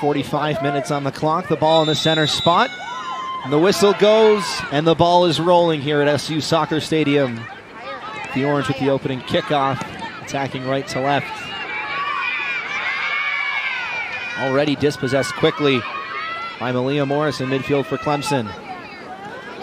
45 minutes on the clock. The ball in the center spot. And the whistle goes, and the ball is rolling here at SU Soccer Stadium. The Orange with the opening kickoff, attacking right to left. Already dispossessed quickly by Malia Morris in midfield for Clemson.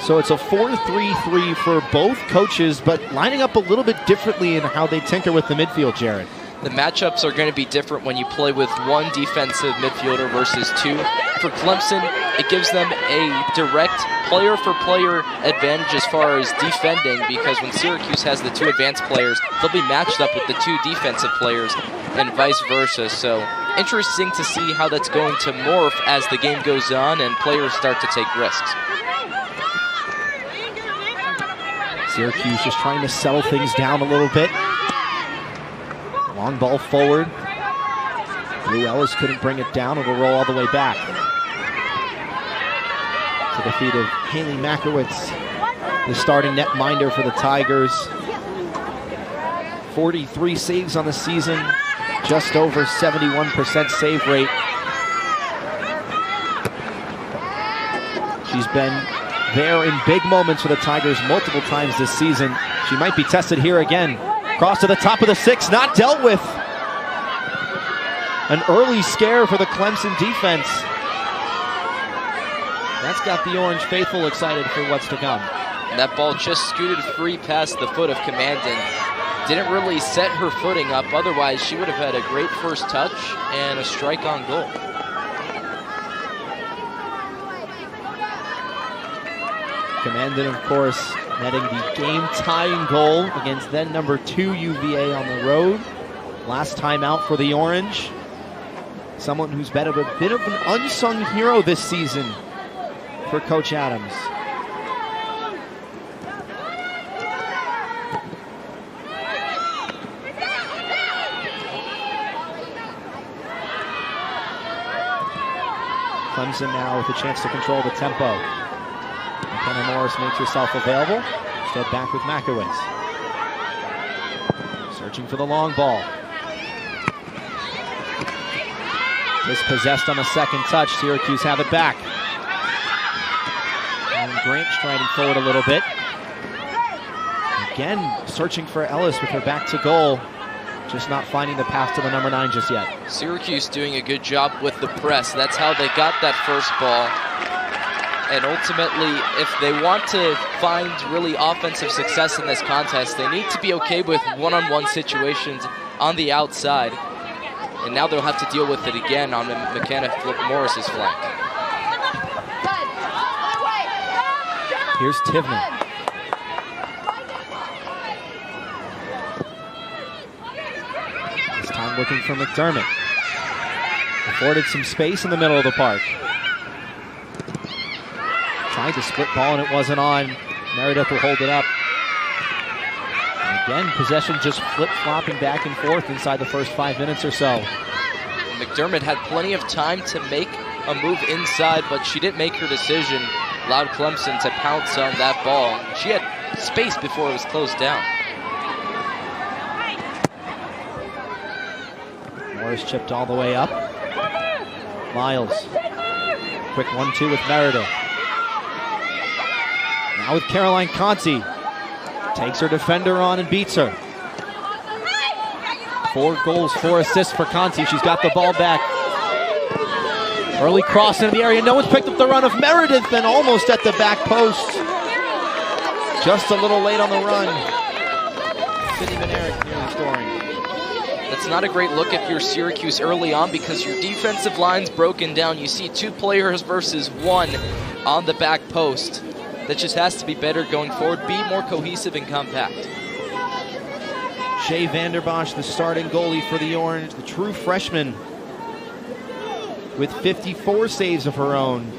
So it's a 4-3-3 for both coaches, but lining up a little bit differently in how they tinker with the midfield, Jared. The matchups are going to be different when you play with one defensive midfielder versus two. For Clemson, it gives them a direct player-for-player advantage as far as defending, because when Syracuse has the two advanced players, they'll be matched up with the two defensive players and vice versa. So interesting to see how that's going to morph as the game goes on and players start to take risks. Syracuse just trying to settle things down a little bit. Long ball forward. Blue Ellis couldn't bring it down. It'll roll all the way back to the feet of Haley Makowitz, the starting netminder for the Tigers. 43 saves on the season, just over 71% save rate. She's been there in big moments for the Tigers multiple times this season. She might be tested here again. Cross to the top of the six, not dealt with. An early scare for the Clemson defense. That's got the Orange faithful excited for what's to come. That ball just scooted free past the foot of Commandant. Didn't really set her footing up, otherwise she would have had a great first touch and a strike on goal. Commandant, of course, netting the game-tying goal against then number 2 UVA on the road. Last time out for the Orange. Someone who's been a bit of an unsung hero this season for Coach Adams. Clemson now with a chance to control the tempo. McKenna Morris makes herself available. Instead back with Makowitz. Searching for the long ball. Dispossessed on the second touch. Syracuse have it back. And Grant striding forward a little bit. Again, searching for Ellis with her back to goal. Just not finding the path to the number 9 just yet. Syracuse doing a good job with the press. That's how they got that first ball. And ultimately, if they want to find really offensive success in this contest, they need to be okay with one-on-one situations on the outside. And now they'll have to deal with it again on McKenna Morris's flank. Here's Tivnan. This time looking for McDermott. Afforded some space in the middle of the park. Tried to split ball and it wasn't on. Meredith will hold it up. And again, possession just flip-flopping back and forth inside the first 5 minutes or so. McDermott had plenty of time to make a move inside, but she didn't make her decision. Allowed Clemson to pounce on that ball. She had space before it was closed down. Morris chipped all the way up. Miles. Quick 1-2 with Meredith. Now with Caroline Conti. Takes her defender on and beats her. 4 goals, 4 assists for Conti. She's got the ball back. Early cross into the area. No one's picked up the run of Meredith and almost at the back post. Just a little late on the run. Sydney Manerick nearly scoring. That's not a great look if you're Syracuse early on, because your defensive line's broken down. You see 2 players versus 1 on the back post. That just has to be better going forward. Be more cohesive and compact. Shay Vanderbosch, the starting goalie for the Orange, the true freshman with 54 saves of her own.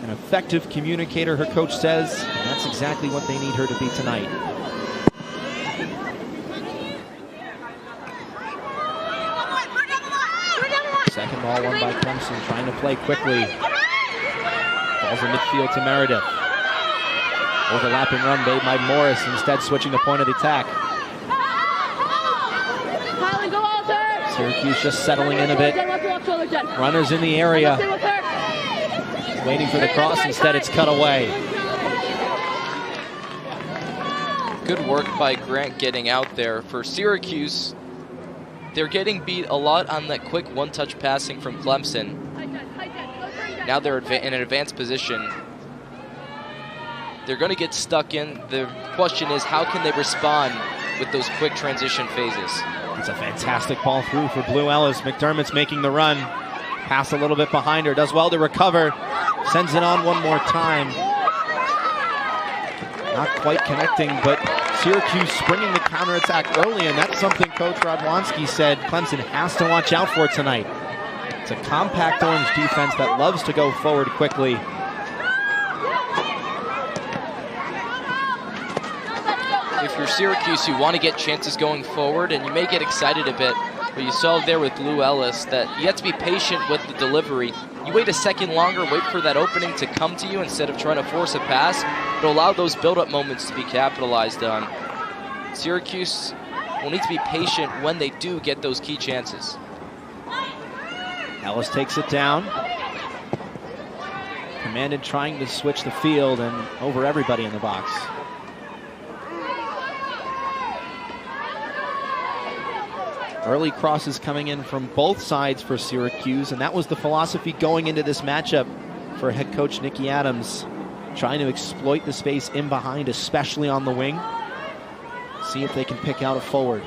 An effective communicator, her coach says, and that's exactly what they need her to be tonight. Second ball won by Clemson, trying to play quickly. Balls in midfield to Meredith. Overlapping run made by Morris, instead switching the point of the attack. Syracuse just settling in a bit. Runners in the area. Waiting for the cross. Instead, it's cut away. Good work by Grant getting out there. For Syracuse, they're getting beat a lot on that quick one-touch passing from Clemson. Now they're in an advanced position. They're going to get stuck in. The question is, how can they respond with those quick transition phases? It's a fantastic ball through for Blue Ellis. McDermott's making the run. Pass a little bit behind her. Does well to recover. Sends it on one more time. Not quite connecting, but Syracuse springing the counterattack early, and that's something Coach Radwanski said Clemson has to watch out for tonight. It's a compact Orange defense that loves to go forward quickly. If you're Syracuse, you want to get chances going forward, and you may get excited a bit. But you saw there with Blue Ellis that you have to be patient with the delivery. You wait a second longer, wait for that opening to come to you instead of trying to force a pass. It'll allow those build-up moments to be capitalized on. Syracuse will need to be patient when they do get those key chances. Ellis takes it down. Commanded trying to switch the field and over everybody in the box. Early crosses coming in from both sides for Syracuse, and that was the philosophy going into this matchup for head coach Nicky Adams. Trying to exploit the space in behind, especially on the wing. See if they can pick out a forward.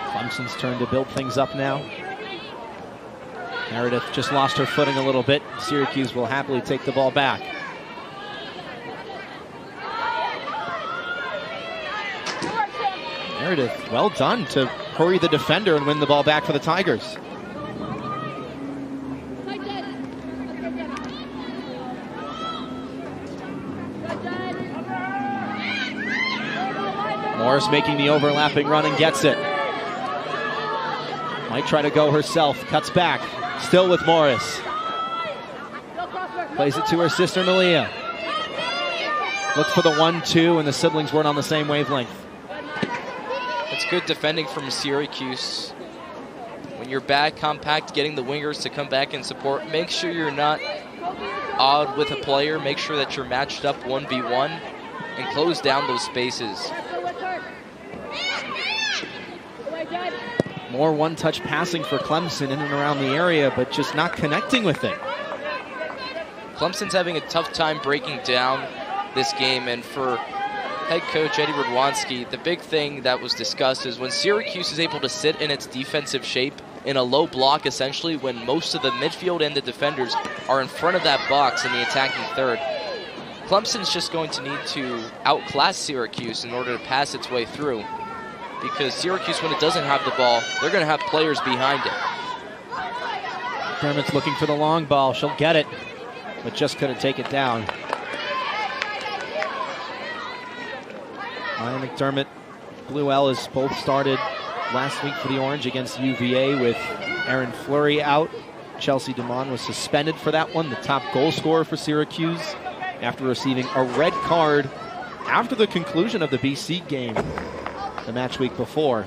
Clemson's turn to build things up now. Meredith just lost her footing a little bit. Syracuse will happily take the ball back. Meredith, well done to hurry the defender and win the ball back for the Tigers. Morris making the overlapping run and gets it. Might try to go herself, cuts back. Still with Morris. Plays it to her sister Malia. Looks for the 1-2, and the siblings weren't on the same wavelength. It's good defending from Syracuse. When you're back compact, getting the wingers to come back and support, make sure you're not odd with a player. Make sure that you're matched up 1v1 and close down those spaces. More one-touch passing for Clemson in and around the area, but just not connecting with it. Clemson's having a tough time breaking down this game, and for head coach Eddie Radwanski, the big thing that was discussed is when Syracuse is able to sit in its defensive shape in a low block, essentially, when most of the midfield and the defenders are in front of that box in the attacking third, Clemson's just going to need to outclass Syracuse in order to pass its way through. Because Syracuse, when it doesn't have the ball, they're going to have players behind it. McDermott's looking for the long ball. She'll get it, but just couldn't take it down. Ryan McDermott, Blue Ellis both started last week for the Orange against UVA with Aaron Fleury out. Chelsea DeMond was suspended for that one, the top goal scorer for Syracuse, after receiving a red card after the conclusion of the BC game the match week before.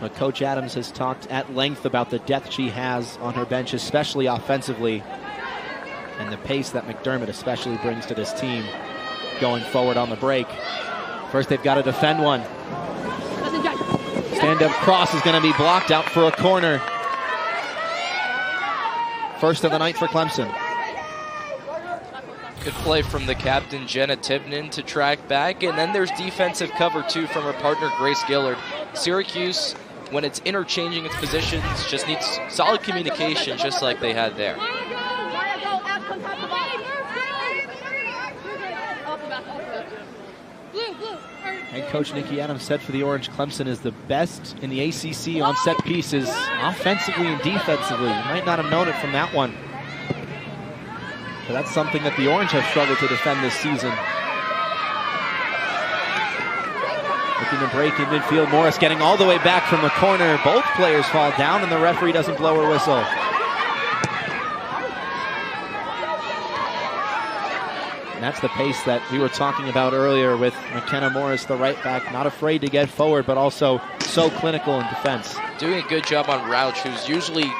But Coach Adams has talked at length about the depth she has on her bench, especially offensively, and the pace that McDermott especially brings to this team going forward on the break. First, they've got to defend one. Stand-up cross is going to be blocked out for a corner. First of the night for Clemson. Good play from the captain, Jenna Tibnan, to track back. And then there's defensive cover, too, from her partner, Grace Gillard. Syracuse, when it's interchanging its positions, just needs solid communication, just like they had there. Head coach Nicky Adams said for the Orange, Clemson is the best in the ACC on set pieces, offensively and defensively. You might not have known it from that one. But that's something that the Orange have struggled to defend this season. Looking to break in midfield. Morris getting all the way back from the corner. Both players fall down and the referee doesn't blow her whistle. And that's the pace that we were talking about earlier with McKenna Morris, the right back, not afraid to get forward, but also so clinical in defense. Doing a good job on Rauch, who's usually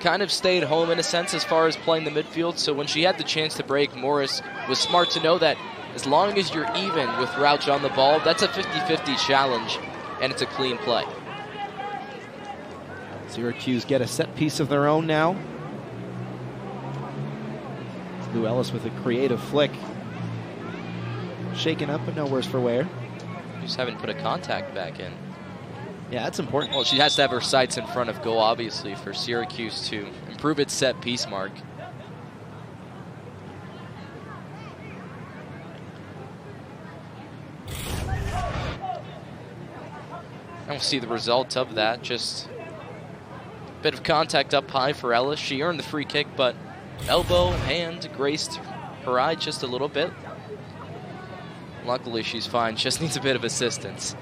kind of stayed home in a sense as far as playing the midfield. So when she had the chance to break, Morris was smart to know that as long as you're even with Rauch on the ball, that's a 50-50 challenge, and it's a clean play. Syracuse get a set piece of their own now. Lou Ellis with a creative flick. Shaken up, but no worse for wear. Just haven't put a contact back in. Yeah, that's important. Well, she has to have her sights in front of goal, obviously, for Syracuse to improve its set piece mark. And we'll see the result of that. Just a bit of contact up high for Ellis. She earned the free kick, but elbow, hand graced her eye just a little bit. Luckily, she's fine. Just needs a bit of assistance.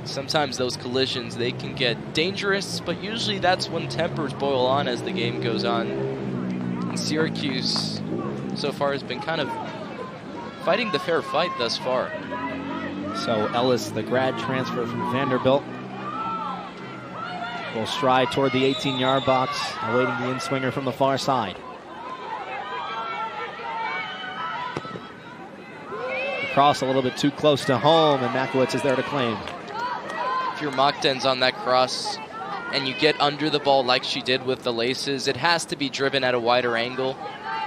Sometimes those collisions, they can get dangerous, but usually that's when tempers boil on as the game goes on. And Syracuse, so far, has been kind of fighting the fair fight thus far. So Ellis, the grad transfer from Vanderbilt, will stride toward the 18-yard box, awaiting the in-swinger from the far side. The cross a little bit too close to home, and Makowicz is there to claim. If you're Mockden's on that cross and you get under the ball like she did with the laces, it has to be driven at a wider angle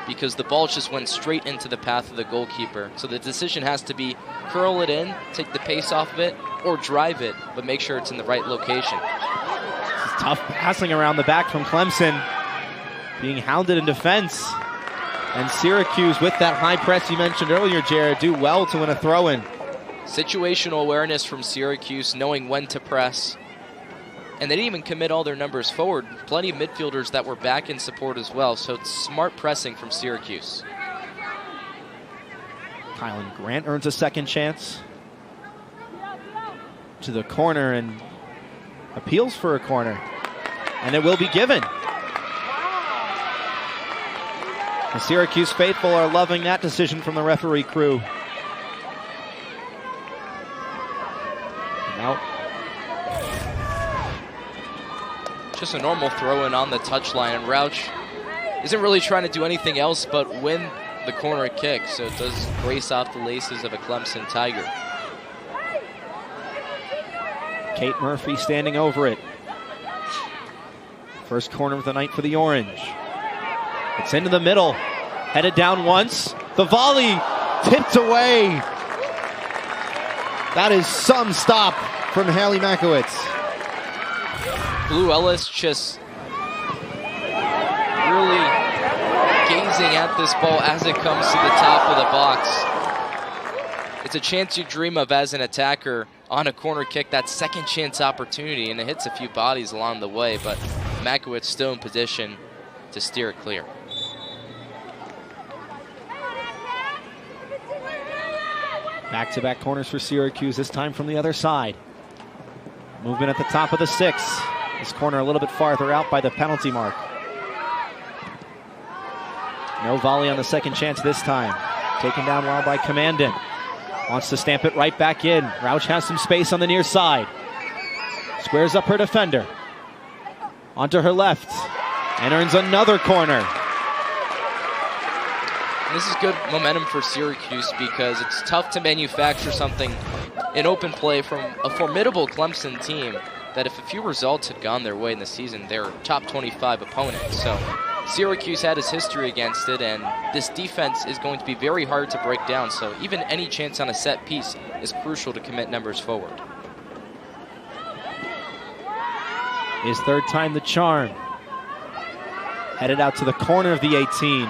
because the ball just went straight into the path of the goalkeeper. So the decision has to be curl it in, take the pace off of it, or drive it, but make sure it's in the right location. This is tough passing around the back from Clemson, being hounded in defense. And Syracuse, with that high press you mentioned earlier, Jared, do well to win a throw-in. Situational awareness from Syracuse, knowing when to press. And they didn't even commit all their numbers forward. Plenty of midfielders that were back in support as well, so it's smart pressing from Syracuse. Kylan Grant earns a second chance. To the corner and appeals for a corner. And it will be given. The Syracuse faithful are loving that decision from the referee crew. Out. Just a normal throw-in on the touchline, and Rauch isn't really trying to do anything else but win the corner kick, so it does grace off the laces of a Clemson Tiger. Kate Murphy standing over it. First corner of the night for the Orange. It's into the middle, headed down once. The volley tipped away. That is some stop from Haley Makowicz. Blue Ellis just really gazing at this ball as it comes to the top of the box. It's a chance you dream of as an attacker on a corner kick, that second chance opportunity, and it hits a few bodies along the way, but Makowicz still in position to steer it clear. Back-to-back corners for Syracuse, this time from the other side. Movement at the top of the 6. This corner a little bit farther out by the penalty mark. No volley on the second chance this time. Taken down well by Commandant. Wants to stamp it right back in. Rauch has some space on the near side. Squares up her defender. Onto her left. And earns another corner. This is good momentum for Syracuse because it's tough to manufacture something in open play from a formidable Clemson team that if a few results had gone their way in the season, they're top 25 opponents. So Syracuse had his history against it, and this defense is going to be very hard to break down. So even any chance on a set piece is crucial to commit numbers forward. His third time the charm. Headed out to the corner of the 18.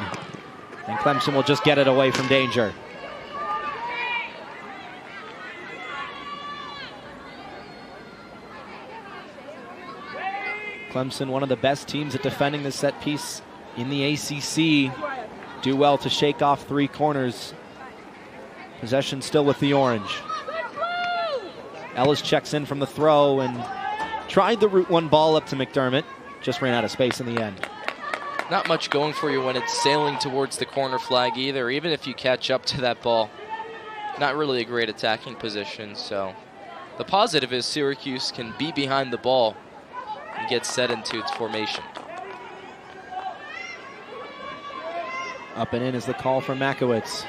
And Clemson will just get it away from danger. Clemson, one of the best teams at defending the set piece in the ACC. Do well to shake off 3 corners. Possession still with the Orange. Ellis checks in from the throw and tried the route one ball up to McDermott. Just ran out of space in the end. not much going for you when it's sailing towards the corner flag either, even if you catch up to that ball. Not really a great attacking position, so the positive is Syracuse can be behind the ball and get set into its formation. Up and in is the call from Makowitz.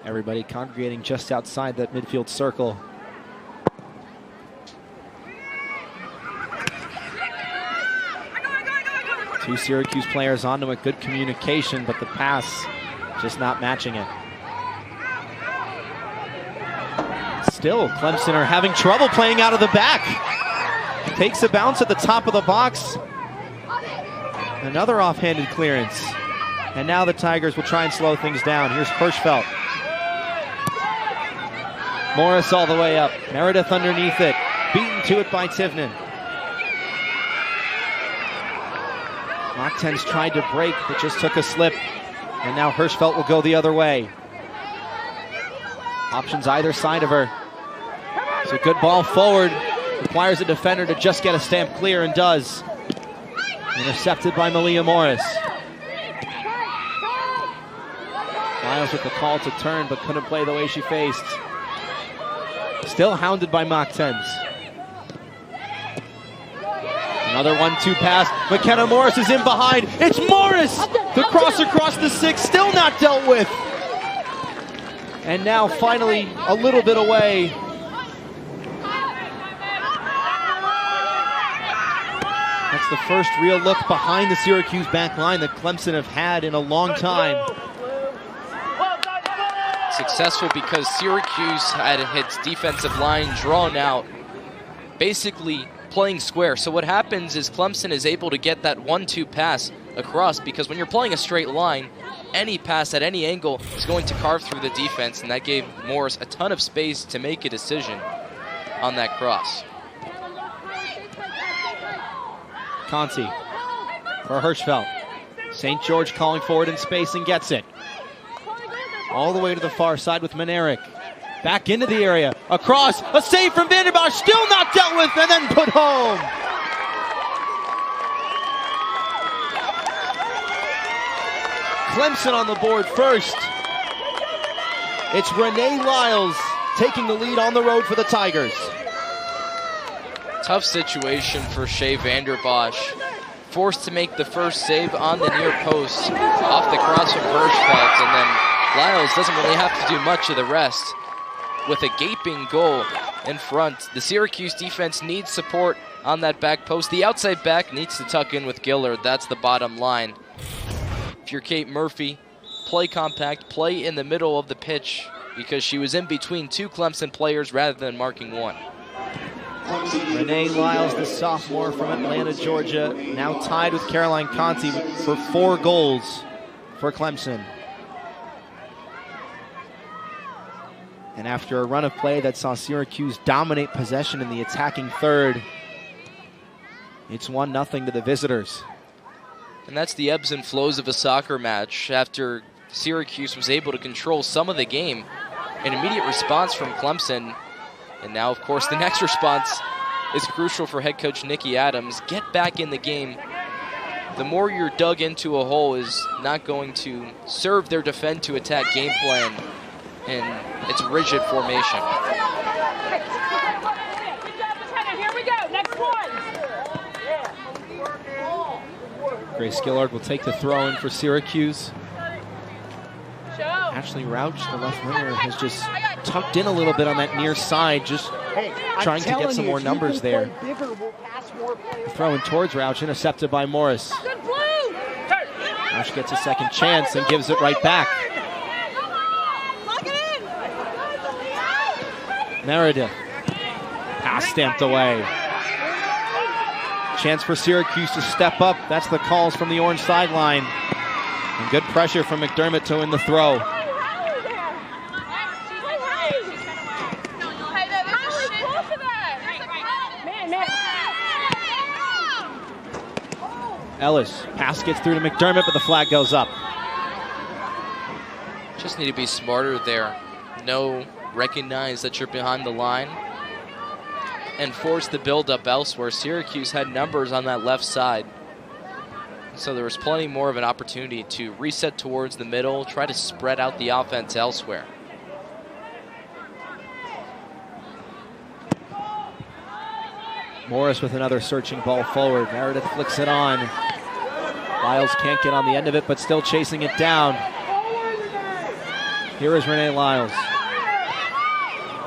Everybody congregating just outside that midfield circle. Two Syracuse players onto it, good communication, but the pass just not matching it. Still, Clemson are having trouble playing out of the back. Takes a bounce at the top of the box. Another offhanded clearance. And now the Tigers will try and slow things down. Here's Hirschfeld. Morris all the way up. Meredith underneath it. Beaten to it by Tivnan. Mock-10's tried to break, but just took a slip. And now Hirschfeld will go the other way. Options either side of her. It's a good ball forward. Requires a defender to just get a stamp clear, and does. Intercepted by Malia Morris. Lyles with the call to turn, but couldn't play the way she faced. Still hounded by Mock-10s. Another 1-2 pass. McKenna Morris is in behind. It's Morris! The cross across the 6, still not dealt with. And now finally a little bit away. That's the first real look behind the Syracuse back line that Clemson have had in a long time. Successful because Syracuse had its defensive line drawn out, basically playing square. So what happens is Clemson is able to get that 1-2 pass across, because when you're playing a straight line, any pass at any angle is going to carve through the defense, and that gave Morris a ton of space to make a decision on that cross. Conti for Hirschfeld. St. George calling forward in space and gets it. All the way to the far side with Manerick. Back into the area. Across. A save from Vanderbosch. Still not dealt with, and then put home. Clemson on the board first. It's Renee Lyles taking the lead on the road for the Tigers. Tough situation for Shea Vanderbosch. Forced to make the first save on the near post off the cross from Hirschfeld, and then Lyles doesn't really have to do much of the rest. With a gaping goal in front, the Syracuse defense needs support on that back post. The outside back needs to tuck in with Gillard. That's the bottom line. If you're Kate Murphy, play compact, play in the middle of the pitch, because she was in between two Clemson players rather than marking one. Renee Lyles, the sophomore from Atlanta, Georgia, now tied with Caroline Conti for 4 goals for Clemson. And after a run of play that saw Syracuse dominate possession in the attacking third, it's 1-0 to the visitors. And that's the ebbs and flows of a soccer match. After Syracuse was able to control some of the game, an immediate response from Clemson. And now, of course, the next response is crucial for head coach Nikki Adams. Get back in the game. The more you're dug into a hole is not going to serve their defend to attack game plan and its rigid formation. Grace Gillard will take the throw in for Syracuse. Ashley Rauch, the left winger, has just tucked in a little bit on that near side, just trying to get some more numbers there. Throwing towards Rauch, intercepted by Morris. Rauch gets a second chance and gives it right back. Meredith, pass stamped away. Chance for Syracuse to step up. That's the calls from the orange sideline. And good pressure from McDermott to win the throw. Ellis, pass gets through to McDermott, but the flag goes up. Just need to be smarter there. Recognize that you're behind the line. and force the build-up elsewhere. Syracuse had numbers on that left side, so there was plenty more of an opportunity to reset towards the middle, try to spread out the offense elsewhere. Morris with another searching ball forward. Meredith flicks it on. Lyles can't get on the end of it, but still chasing it down. Here is Renee Lyles.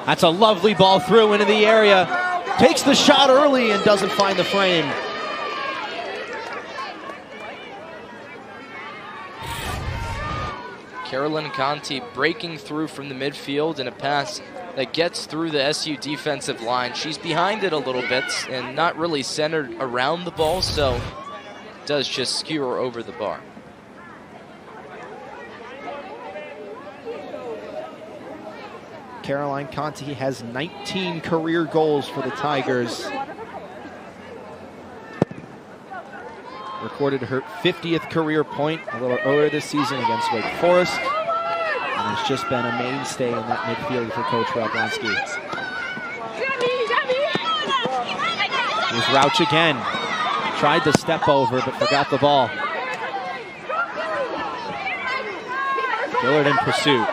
That's a lovely ball through into the area. Takes the shot early and doesn't find the frame. Carolyn Conti breaking through from the midfield in a pass that gets through the SU defensive line. She's behind it a little bit and not really centered around the ball, so does just skewer over the bar. Caroline Conti has 19 career goals for the Tigers. Recorded her 50th career point a little earlier this season against Wake Forest, and has just been a mainstay in that midfield for Coach Radwanski. Here's Rauch again. Tried to step over, but forgot the ball. Gillard in pursuit.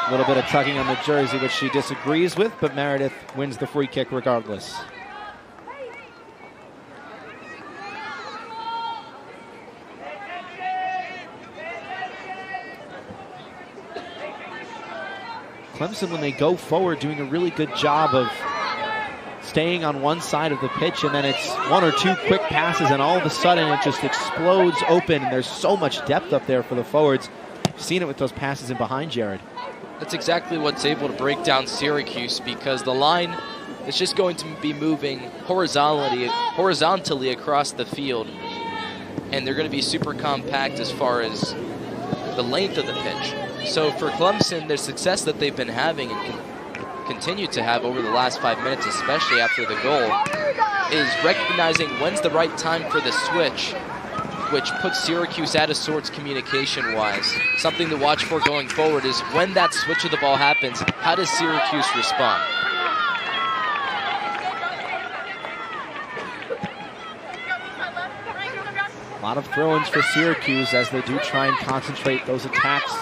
A little bit of tugging on the jersey, which she disagrees with, but Meredith wins the free kick regardless. Clemson, when they go forward, doing a really good job of staying on one side of the pitch, and then it's one or two quick passes, and all of a sudden it just explodes open, and there's so much depth up there for the forwards. You've seen it with those passes in behind, Jared. That's exactly what's able to break down Syracuse, because the line is just going to be moving horizontally across the field, and they're going to be super compact as far as the length of the pitch. So for Clemson, the success that they've been having and continue to have over the last 5 minutes, especially after the goal, is recognizing when's the right time for the switch, which puts Syracuse out of sorts communication-wise. Something to watch for going forward is when that switch of the ball happens, how does Syracuse respond? A lot of throw-ins for Syracuse as they do try and concentrate those attacks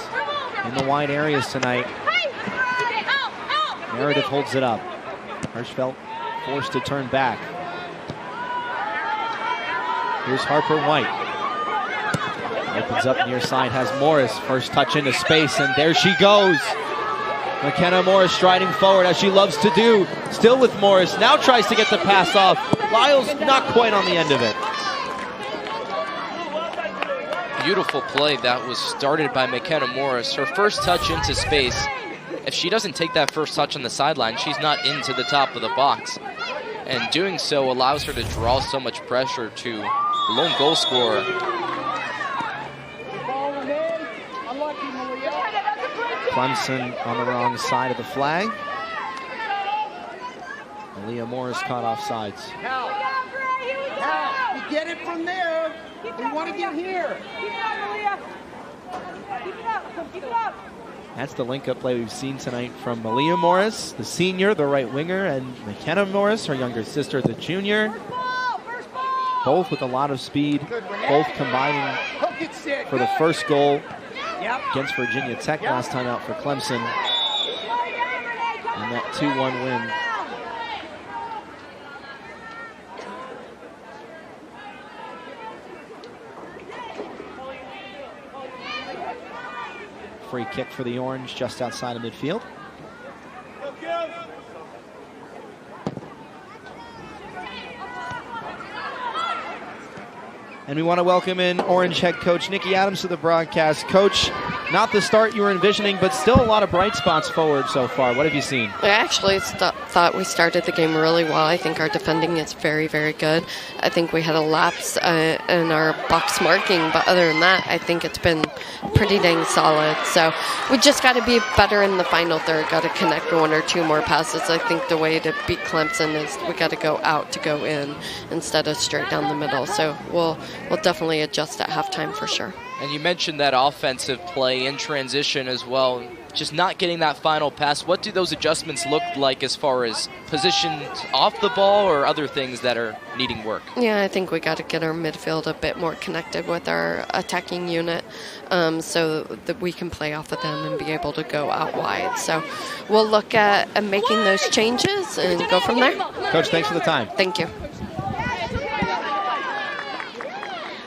in the wide areas tonight. Meredith holds it up. Hirschfeld forced to turn back. Here's Harper White. Opens up near side, has Morris. First touch into space, and there she goes. McKenna Morris striding forward as she loves to do. Still with Morris, now tries to get the pass off. Lyles not quite on the end of it. Beautiful play that was started by McKenna Morris. Her first touch into space. If she doesn't take that first touch on the sideline, she's not into the top of the box. And doing so allows her to draw so much pressure to the lone goal scorer. Clemson on the wrong side of the flag. Aaliyah Morris caught off sides. You get it from there. We want to get here. Keep it up, Aaliyah. Keep it up. Keep it up. That's the link-up play we've seen tonight from Aaliyah Morris, the senior, the right winger, and McKenna Morris, her younger sister, the junior. First ball. Both with a lot of speed, both combining for the first goal against Virginia Tech last time out for Clemson. And that 2-1 win. Free kick for the Orange just outside of midfield. And we want to welcome in Orange head coach Nikki Adams to the broadcast. Coach, not the start you were envisioning, but still a lot of bright spots forward so far. What have you seen? I actually thought we started the game really well. I think our defending is very, very good. I think we had a lapse in our box marking, but other than that, I think it's been pretty dang solid. So we just got to be better in the final third, got to connect one or two more passes. I think the way to beat Clemson is we got to go out to go in instead of straight down the middle. So we'll definitely adjust at halftime for sure. And you mentioned that offensive play in transition as well. just not getting that final pass. What do those adjustments look like as far as positions off the ball or other things that are needing work? Yeah, I think we got to get our midfield a bit more connected with our attacking unit so that we can play off of them and be able to go out wide. So we'll look at making those changes and go from there. Coach, thanks for the time. Thank you.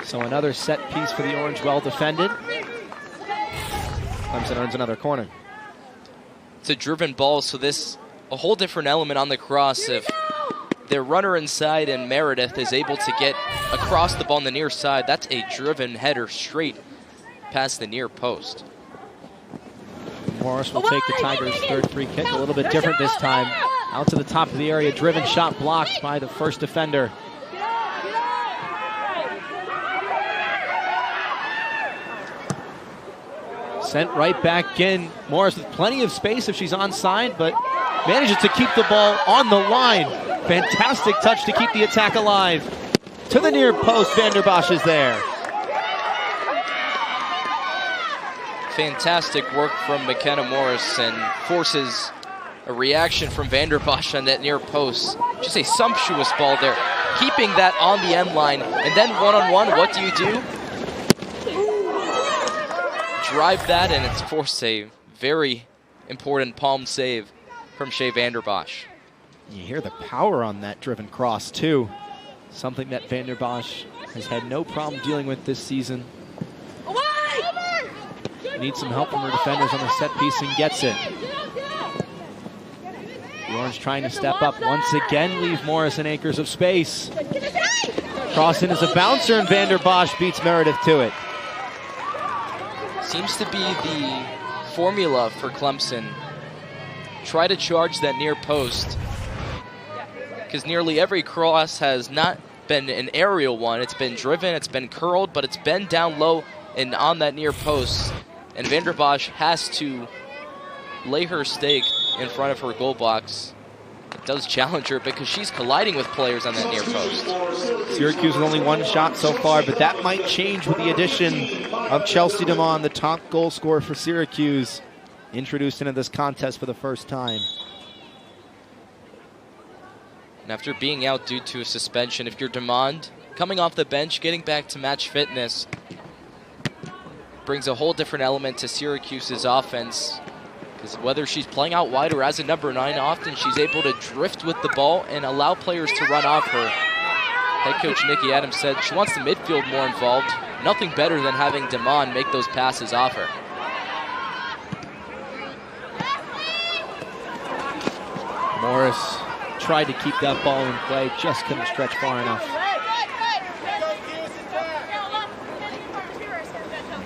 So another set piece for the Orange, well defended. Clemson earns another corner. It's a driven ball, so this a whole different element on the cross. If their runner inside and Meredith is able to get across the ball on the near side, that's a driven header straight past the near post. Morris will take the Tigers' third free kick, a little bit different this time. Out to the top of the area, driven shot blocked by the first defender. Sent right back in. Morris with plenty of space if she's onside, but manages to keep the ball on the line. Fantastic touch to keep the attack alive. To the near post, Vanderbosch is there. Fantastic work from McKenna Morris and forces a reaction from Vanderbosch on that near post. Just a sumptuous ball there. Keeping that on the end line. And then one-on-one, what do you do? Drive that, and it's forced a very important palm save from Shea Vanderbosch. You hear the power on that driven cross, too. Something that Vanderbosch has had no problem dealing with this season. Needs some help from her defenders on the set piece and gets it. The Orange trying to step up once again, leave Morris in acres of space. Cross in as a bouncer, and Vanderbosch beats Meredith to it. Seems to be the formula for Clemson. Try to charge that near post, because nearly every cross has not been an aerial one. It's been driven, it's been curled, but it's been down low and on that near post. And Vanderbosch has to lay her stake in front of her goal box. It does challenge her because she's colliding with players on that near post. Syracuse with only one shot so far, but that might change with the addition of Chelsea DeMond, the top goal scorer for Syracuse, introduced into this contest for the first time. And after being out due to a suspension, if you're DeMond, coming off the bench, getting back to match fitness, brings a whole different element to Syracuse's offense. Because whether she's playing out wide or as a number 9, often she's able to drift with the ball and allow players to run off her. Head coach Nikki Adams said she wants the midfield more involved. Nothing better than having DeMond make those passes off her. Morris tried to keep that ball in play, just couldn't stretch far enough.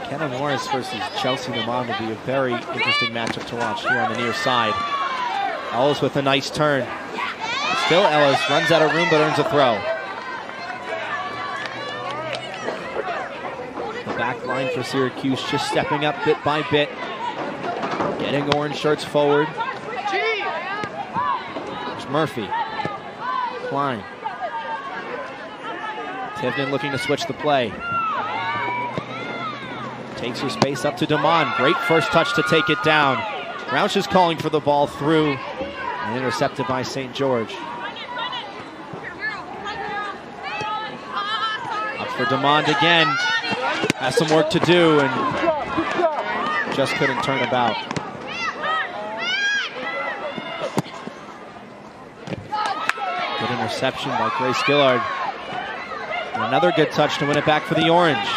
Kenna Morris versus Chelsea DeMond will be a very interesting matchup to watch here on the near side. Ellis with a nice turn. Still Ellis runs out of room but earns a throw. The back line for Syracuse just stepping up bit by bit. Getting orange shirts forward. There's Murphy. Klein. Tivnan looking to switch the play. Takes her space up to DeMond. Great first touch to take it down. Rauch is calling for the ball through and intercepted by St. George. Up for DeMond again. Has some work to do and just couldn't turn about. Good interception by Grace Gillard. And another good touch to win it back for the Orange.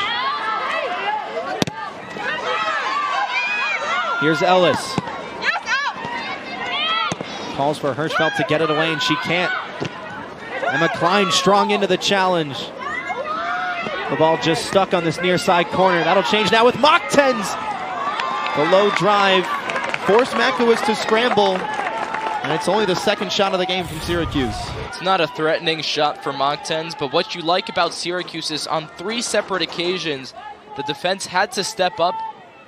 Here's Ellis. Calls for Hirschfeld to get it away, and she can't. Emma Klein strong into the challenge. The ball just stuck on this near side corner. That'll change now with Moktens. The low drive forced Makowicz to scramble, and it's only the second shot of the game from Syracuse. It's not a threatening shot for Moktens, but what you like about Syracuse is on 3 separate occasions, the defense had to step up,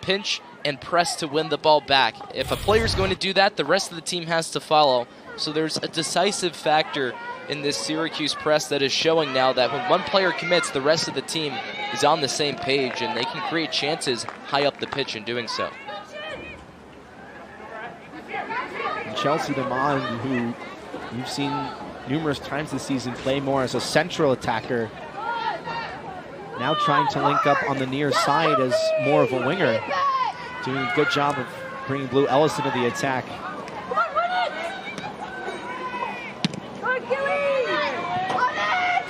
pinch, and press to win the ball back. If a player's going to do that, the rest of the team has to follow. So there's a decisive factor in this Syracuse press that is showing now that when one player commits, the rest of the team is on the same page and they can create chances high up the pitch in doing so. Chelsea DeMond, who you've seen numerous times this season play more as a central attacker, now trying to link up on the near side as more of a winger. Doing a good job of bringing Blue Ellis into the attack.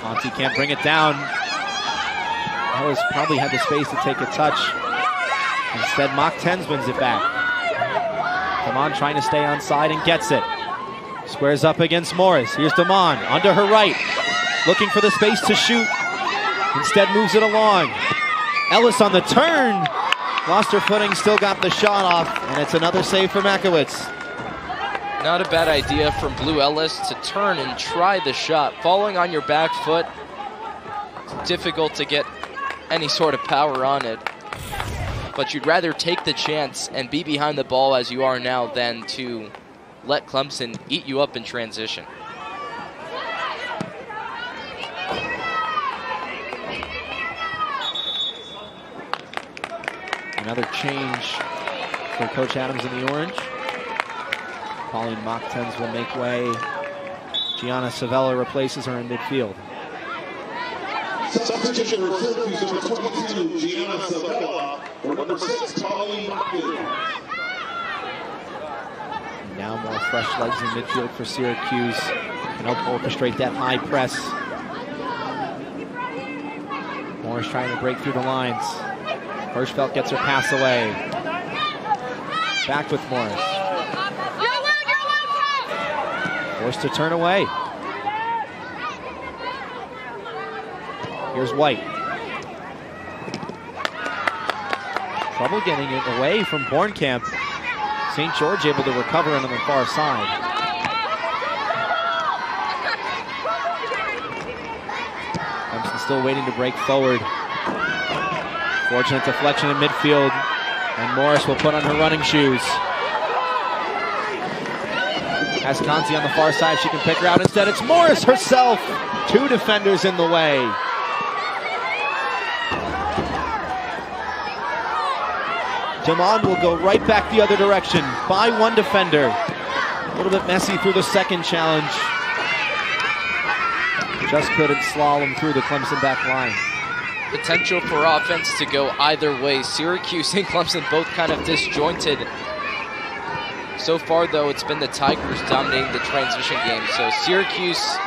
Conti can't bring it down. Ellis probably had the space to take a touch. Instead, Mach 10s wins it back. DeMond trying to stay onside and gets it. Squares up against Morris. Here's DeMond onto her right. Looking for the space to shoot. Instead moves it along. Ellis on the turn. Lost her footing, still got the shot off, and it's another save for Makowitz. Not a bad idea from Blue Ellis to turn and try the shot. Falling on your back foot, it's difficult to get any sort of power on it. But you'd rather take the chance and be behind the ball as you are now than to let Clemson eat you up in transition. Another change for Coach Adams in the orange. Pauline Mach 10s will make way. Gianna Savella replaces her in midfield. Substitution for Syracuse, number 22, Gianna Savella, for number 6, Pauline Mach 10s. Now more fresh legs in midfield for Syracuse. Can help orchestrate that high press. Morris trying to break through the lines. Hirschfeld gets her pass away. Back with Morris. Forced to turn away. Here's White. Trouble getting it away from Bornkamp. St. George able to recover it on the far side. Clemson still waiting to break forward. Fortunate deflection in midfield, and Morris will put on her running shoes. Has Conti on the far side, she can pick her out. Instead, it's Morris herself. Two defenders in the way. DeMond will go right back the other direction by one defender. A little bit messy through the second challenge. Just couldn't slalom through the Clemson back line. Potential for offense to go either way. Syracuse and Clemson both kind of disjointed. So far, though, it's been the Tigers dominating the transition game. So Syracuse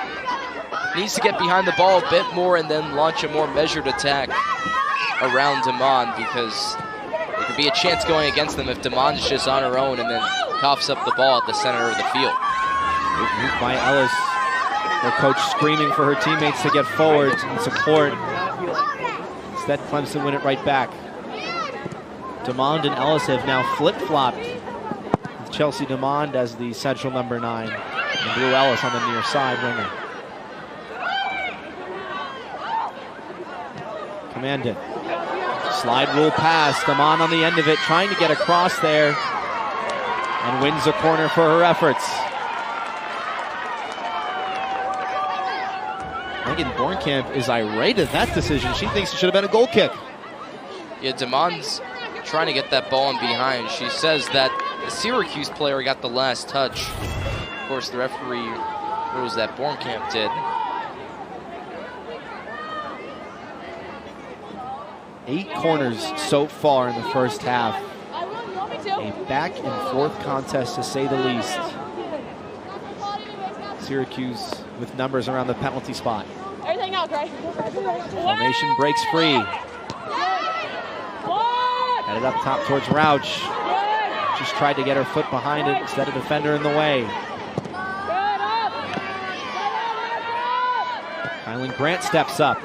needs to get behind the ball a bit more and then launch a more measured attack around DeMond, because there could be a chance going against them if DeMond is just on her own and then coughs up the ball at the center of the field. Good move by Ellis. Her coach screaming for her teammates to get forward and support. Instead, Clemson win it right back. DeMond and Ellis have now flip-flopped, with Chelsea DeMond as the central number 9 and Blue Ellis on the near side winger. Commandant. Slide rule pass. DeMond on the end of it, trying to get across there, and wins a corner for her efforts. Megan Bornkamp is irate at that decision. She thinks it should have been a goal kick. Yeah, DeMond's trying to get that ball in behind. She says that the Syracuse player got the last touch. Of course, the referee rules that Bornkamp did. 8 corners so far in the first half. A back and forth contest, to say the least. Syracuse with numbers around the penalty spot. Everything else, right? Formation breaks free. Headed up top towards Rauch. Just tried to get her foot behind it, instead a defender in the way. Kylan Grant steps up.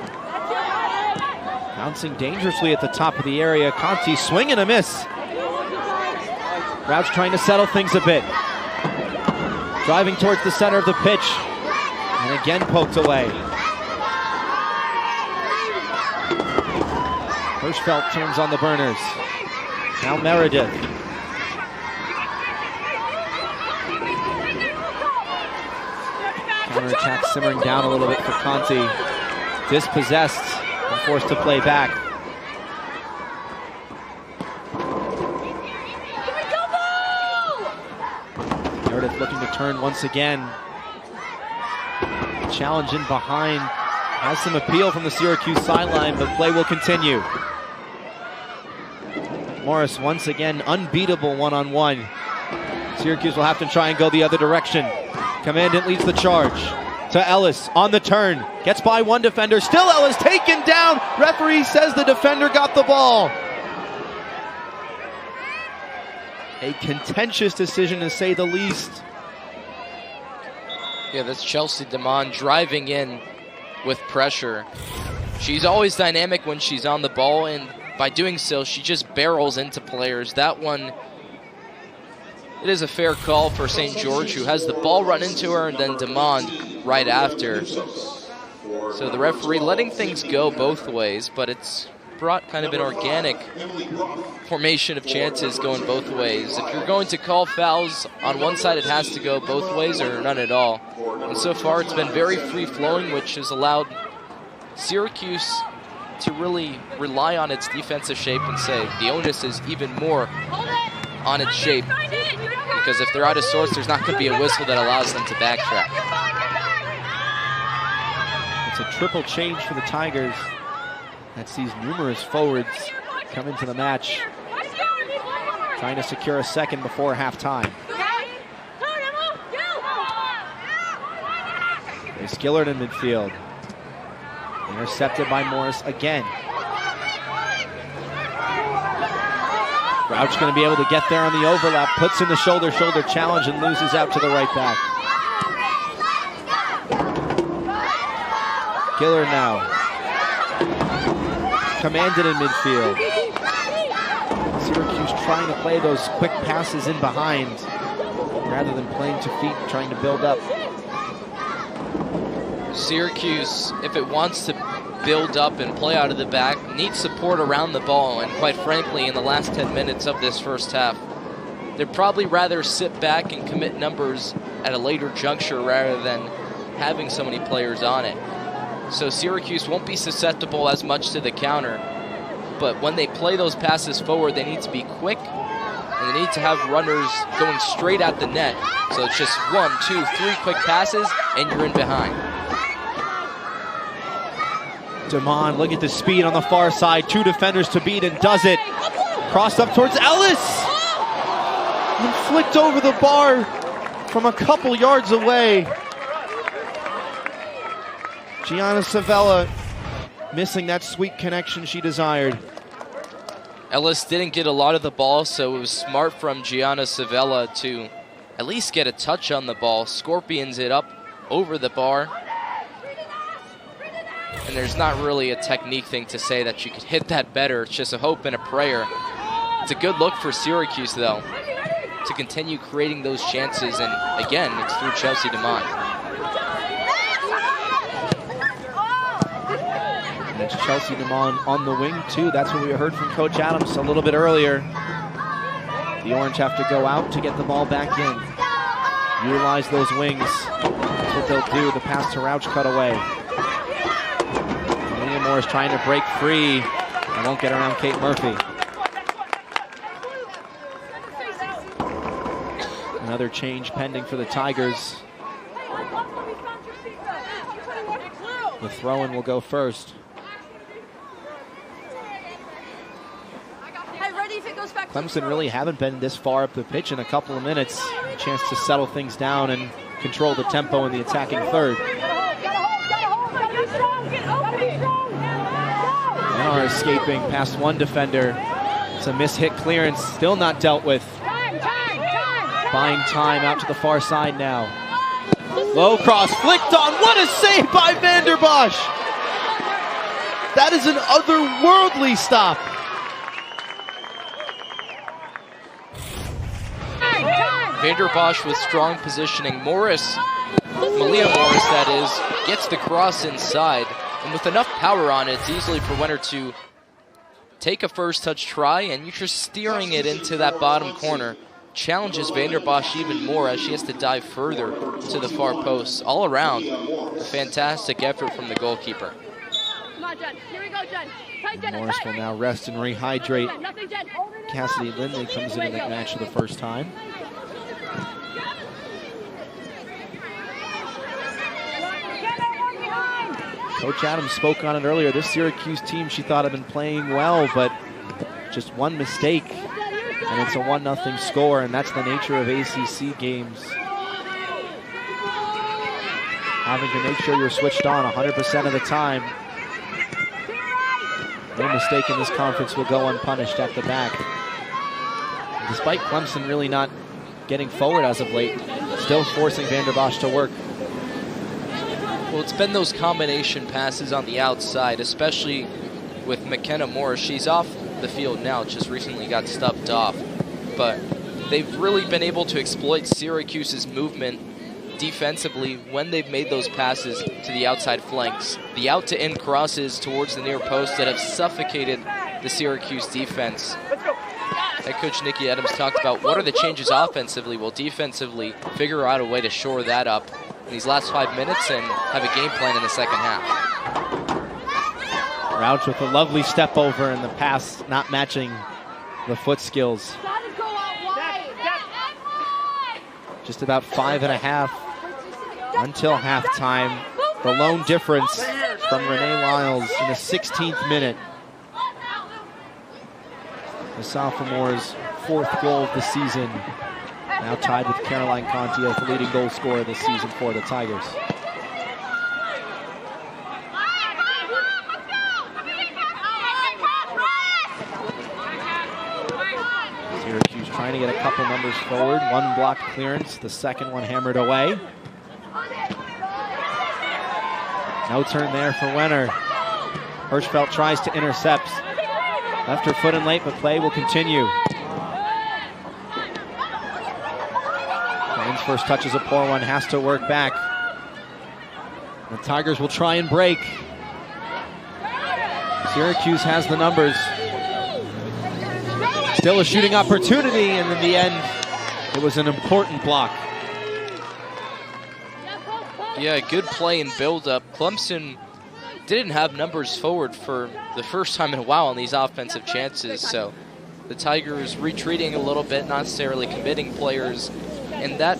Bouncing dangerously at the top of the area. Conti swing and a miss. Rauch trying to settle things a bit. Driving towards the center of the pitch. And again poked away. Hirschfeld turns on the burners. Now Meredith. Counterattack simmering down a little bit for Conti. Dispossessed and forced to play back. Meredith looking to turn once again. Challenge in behind. Has some appeal from the Syracuse sideline, but play will continue. Morris once again unbeatable one-on-one. Syracuse will have to try and go the other direction. Commandant leads the charge to Ellis on the turn. Gets by one defender. Still Ellis taken down. Referee says the defender got the ball. A contentious decision to say the least. Yeah, that's Chelsea DeMond driving in with pressure. She's always dynamic when she's on the ball, and by doing so, she just barrels into players. That one, it is a fair call for St. George, who has the ball run into her, and then DeMond right after. So the referee letting things go both ways, but it's brought kind of an organic formation of chances going both ways. If you're going to call fouls on one side, it has to go both ways or none at all. And so far, it's been very free-flowing, which has allowed Syracuse to really rely on its defensive shape and say the onus is even more on its shape, because if they're out of sorts, there's not going to be a whistle that allows them to backtrack. It's a triple change for the Tigers. That sees numerous forwards come into the match, trying to secure a second before halftime. There's Gillard in midfield. Intercepted by Morris again. Crouch going to be able to get there on the overlap, puts in the shoulder-shoulder challenge and loses out to the right back. Gillard now. Commanded in midfield. Syracuse trying to play those quick passes in behind rather than playing to feet, trying to build up. Syracuse, if it wants to build up and play out of the back, needs support around the ball, and quite frankly, in the last 10 minutes of this first half, they'd probably rather sit back and commit numbers at a later juncture rather than having so many players on it. So Syracuse won't be susceptible as much to the counter, but when they play those passes forward, they need to be quick, and they need to have runners going straight at the net. So it's just 1, 2, 3 quick passes, and you're in behind. DeMond, look at the speed on the far side. 2 defenders to beat and does it. Crossed up towards Ellis. And flicked over the bar from a couple yards away. Gianna Savella missing that sweet connection she desired. Ellis didn't get a lot of the ball, so it was smart from Gianna Savella to at least get a touch on the ball. Scorpions it up over the bar. And there's not really a technique thing to say that you could hit that better. It's just a hope and a prayer. It's a good look for Syracuse, though, to continue creating those chances. And again, it's through Chelsea DeMond. And it's Chelsea DeMond on the wing, too. That's what we heard from Coach Adams a little bit earlier. The Orange have to go out to get the ball back in. Utilize those wings. That's what they'll do. The pass to Rauch cut away. Moore is trying to break free and won't get around Kate Murphy. Another change pending for the Tigers. The throw-in will go first. Clemson really haven't been this far up the pitch in a couple of minutes. A chance to settle things down and control the tempo in the attacking third. Are escaping past one defender. It's a mishit clearance, still not dealt with. Buying time out to the far side now. Low cross, flicked on. What a save by Vanderbosch! That is an otherworldly stop. Vanderbosch with strong positioning. Morris, Malia Morris that is, gets the cross inside. And with enough power on it, it's easily for Winter to take a first touch try, and you're just steering it into that bottom corner. Challenges Vanderbosch even more as she has to dive further to the far post. All around, a fantastic effort from the goalkeeper. Come on, Jen. Here we go, Jen. Morris will now rest and rehydrate. Cassidy Lindley comes into the match for the first time. Coach Adams spoke on it earlier. This Syracuse team she thought had been playing well, but just one mistake, and it's a 1-0 score, and that's the nature of ACC games. Having to make sure you're switched on 100% of the time. No mistake in this conference will go unpunished at the back. Despite Clemson really not getting forward as of late, still forcing Vander Bosch to work. Well, it's been those combination passes on the outside, especially with McKenna Moore. She's off the field now, just recently got stubbed off. But they've really been able to exploit Syracuse's movement defensively when they've made those passes to the outside flanks. The out-to-in crosses towards the near post that have suffocated the Syracuse defense. Head coach Nikki Adams talked about what are the changes offensively. Well, defensively, figure out a way to shore that up in these last 5 minutes and have a game plan in the second half. Rauch with a lovely step over and the pass not matching the foot skills. Just about 5.5 until halftime. The lone difference from Renee Lyles in the 16th minute. The sophomore's 4th goal of the season. Now tied with Caroline Conti as the leading goal scorer this season for the Tigers. Syracuse trying to get a couple numbers forward. One blocked clearance, the second one hammered away. No turn there for Wenner. Hirschfeld tries to intercept. Left her foot in late, but play will continue. Lane's first touch is a poor one, has to work back. The Tigers will try and break. Syracuse has the numbers. Still a shooting opportunity, and in the end, it was an important block. Yeah, good play and build-up. Clemson didn't have numbers forward for the first time in a while on these offensive chances, so the Tigers retreating a little bit, not necessarily committing players, and that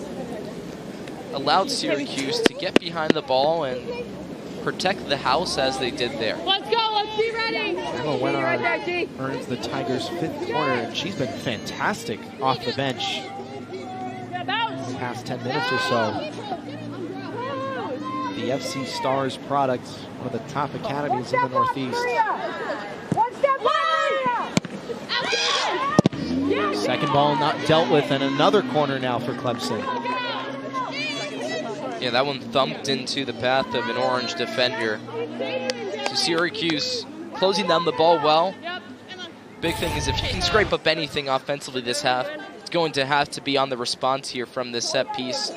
allowed Syracuse to get behind the ball and protect the house as they did there. Let's go, let's be ready. Emma Wenner earns the Tigers' 5th corner, and she's been fantastic off the bench in the past 10 minutes or so. The FC Stars product, one of the top academies in the Northeast. One step forward. Second ball not dealt with, and another corner now for Clemson. Yeah, that one thumped into the path of an Orange defender. So Syracuse closing down the ball well. Big thing is if you can scrape up anything offensively this half, it's going to have to be on the response here from this set piece.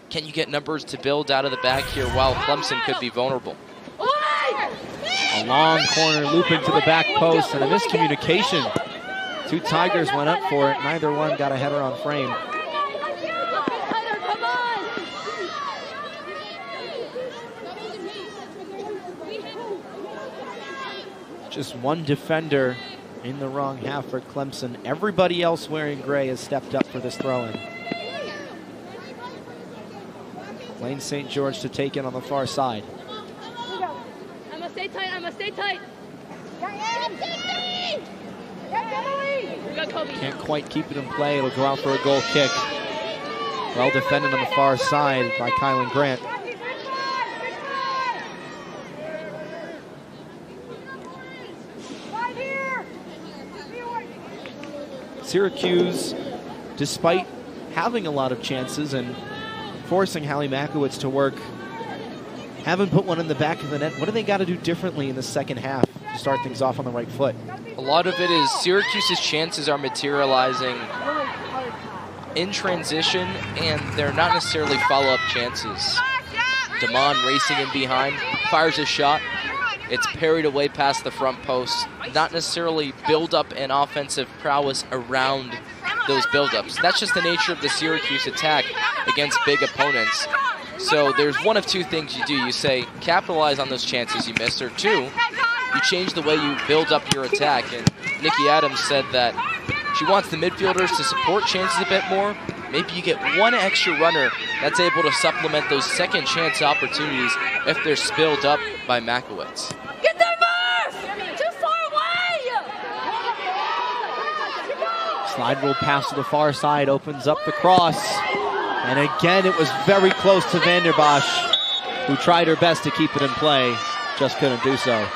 Can you get numbers to build out of the back here while Clemson could be vulnerable? A long corner looping to the back post and a miscommunication. 2 Tigers went up for it. Neither one got a header on frame. Just one defender in the wrong half for Clemson. Everybody else wearing gray has stepped up for this throw-in. Lane St. George to take it on the far side. I'm gonna stay tight, I'm gonna stay tight. Can't quite keep it in play. It'll go out for a goal kick. Well defended on the far side by Kylan Grant. Syracuse, despite having a lot of chances and forcing Hallie Makowitz to work, haven't put one in the back of the net. What do they got to do differently in the second half to start things off on the right foot? A lot of it is Syracuse's chances are materializing in transition, and they're not necessarily follow-up chances. Damon racing in behind, fires a shot. It's parried away past the front post. Not necessarily build up an offensive prowess around those buildups. That's just the nature of the Syracuse attack against big opponents. So there's one of 2 things you do. You say, capitalize on those chances you missed, or 2, you change the way you build up your attack. And Nikki Adams said that she wants the midfielders to support chances a bit more, maybe you get one extra runner that's able to supplement those second chance opportunities if they're spilled up by Makowitz. Get there first! Too far away! Slide rule pass to the far side opens up the cross. And again, it was very close to Vanderbosch, who tried her best to keep it in play, just couldn't do so.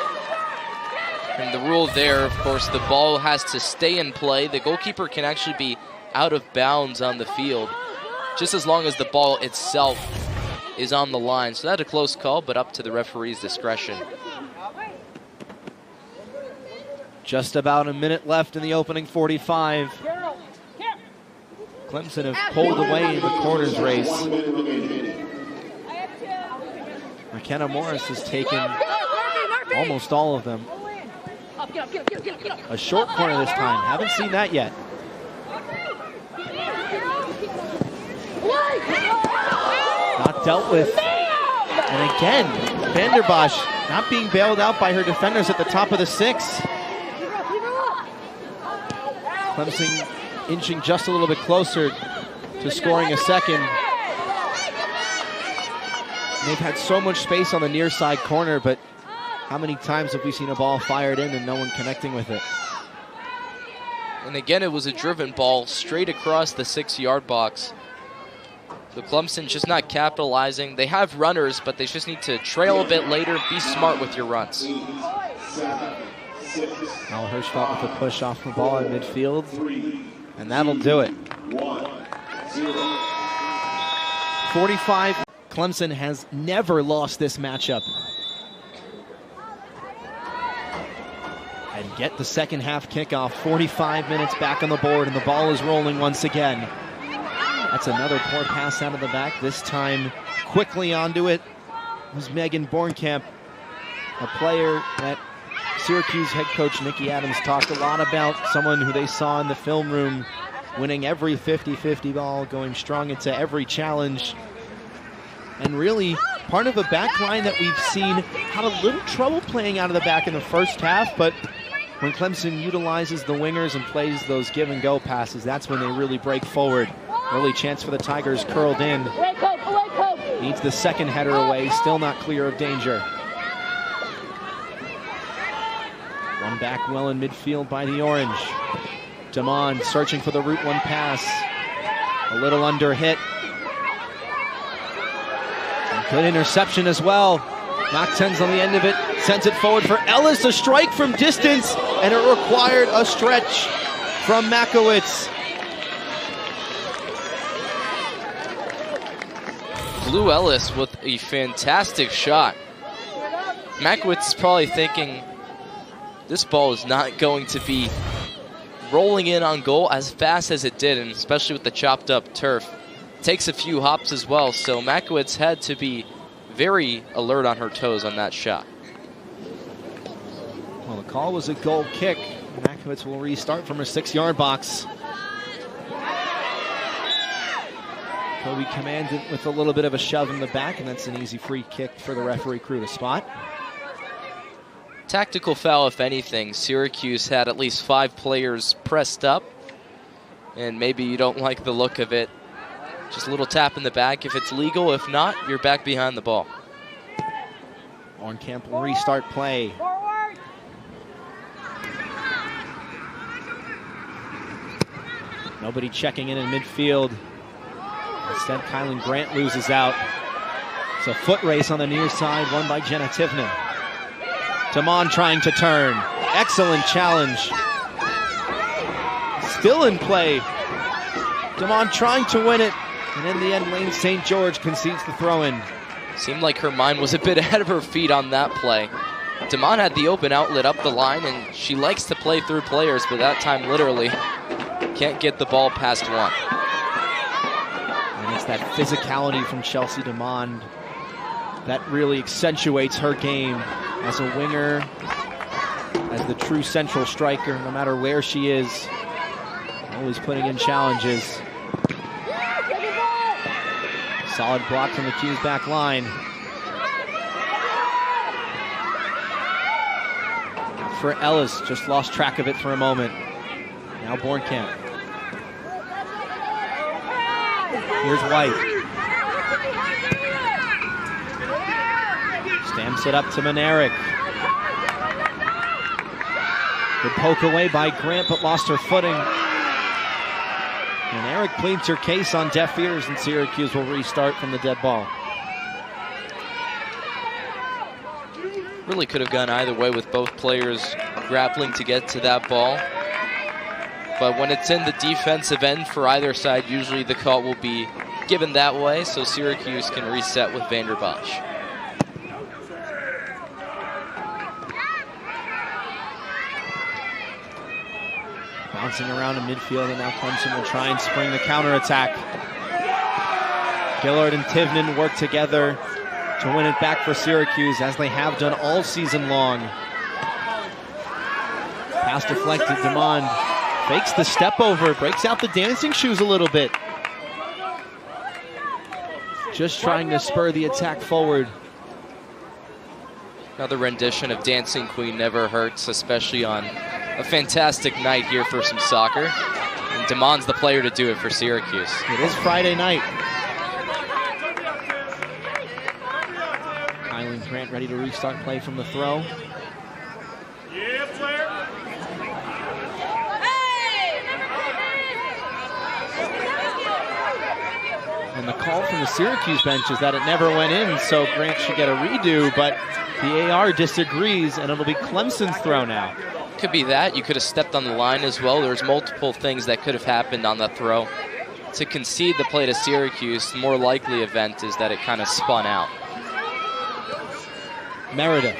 And the rule there, of course, the ball has to stay in play. The goalkeeper can actually be out of bounds on the field, just as long as the ball itself is on the line. So that's a close call, but up to the referee's discretion. Just about a minute left in the opening 45. Clemson have pulled away in the corners race. McKenna Morris has taken almost all of them. A short corner this time. Haven't seen that yet. Not dealt with. And again, Vanderbosch not being bailed out by her defenders at the top of the 6. Clemson inching just a little bit closer to scoring a second. They've had so much space on the near side corner, but how many times have we seen a ball fired in and no one connecting with it? And again, it was a driven ball straight across the 6-yard box. So Clemson just not capitalizing. They have runners, but they just need to trail a bit later. Be smart with your runs. Al Hirschfeld with a push off the ball in midfield. And that'll do it. 45. Clemson has never lost this matchup. And get the second half kickoff. 45 minutes back on the board, and the ball is rolling once again. That's another poor pass out of the back. This time, quickly onto it was Megan Bornkamp, a player that Syracuse head coach Nikki Adams talked a lot about, someone who they saw in the film room winning every 50-50 ball, going strong into every challenge. And really, part of a back line that we've seen had a little trouble playing out of the back in the first half, but when Clemson utilizes the wingers and plays those give-and-go passes, that's when they really break forward. Early chance for the Tigers curled in. Needs the second header away, still not clear of danger. One back well in midfield by the Orange. Damon searching for the route one pass. A little under hit. Good interception as well. Machtens on the end of it, sends it forward for Ellis. A strike from distance, and it required a stretch from Makowitz. Blue Ellis with a fantastic shot. Makowitz is probably thinking this ball is not going to be rolling in on goal as fast as it did, and especially with the chopped up turf. Takes a few hops as well, so Makowitz had to be very alert on her toes on that shot. Well, the call was a goal kick. Makowitz will restart from her 6-yard box. Kobe commanded with a little bit of a shove in the back, and that's an easy free kick for the referee crew to spot. Tactical foul, if anything. Syracuse had at least 5 players pressed up, and maybe you don't like the look of it. Just a little tap in the back if it's legal. If not, you're back behind the ball. Bornkamp will restart play. Nobody checking in midfield. Instead, Kylan Grant loses out. It's a foot race on the near side, won by Jenna Tivnan. Damon trying to turn. Excellent challenge. Still in play. Damon trying to win it. And in the end, Lane St. George concedes the throw-in. Seemed like her mind was a bit ahead of her feet on that play. Damon had the open outlet up the line, and she likes to play through players, but that time literally can't get the ball past one. And it's that physicality from Chelsea Damon that really accentuates her game as a winger, as the true central striker, no matter where she is. Always putting in challenges. Solid block from the Q's back line. For Ellis, just lost track of it for a moment. Now Bornkamp. Here's White. Stamps it up to Monerick. Good poke away by Grant, but lost her footing. And Eric pleads her case on deaf ears, and Syracuse will restart from the dead ball. Really could have gone either way with both players grappling to get to that ball. But when it's in the defensive end for either side, usually the call will be given that way, so Syracuse can reset with Vander Bosch. Bouncing around in midfield, and now Clemson will try and spring the counterattack. Gillard and Tivnan work together to win it back for Syracuse, as they have done all season long. Pass deflected, Demond fakes the step over, breaks out the dancing shoes a little bit. Just trying to spur the attack forward. Another rendition of Dancing Queen never hurts, especially on a fantastic night here for some soccer. And Demond's the player to do it for Syracuse. It is Friday night. Kylan Grant ready to restart play from the throw. And the call from the Syracuse bench is that it never went in, so Grant should get a redo, but the AR disagrees, and it'll be Clemson's throw now. Could be that. You could have stepped on the line as well. There's multiple things that could have happened on that throw. To concede the play to Syracuse, the more likely event is that it kind of spun out. Merida.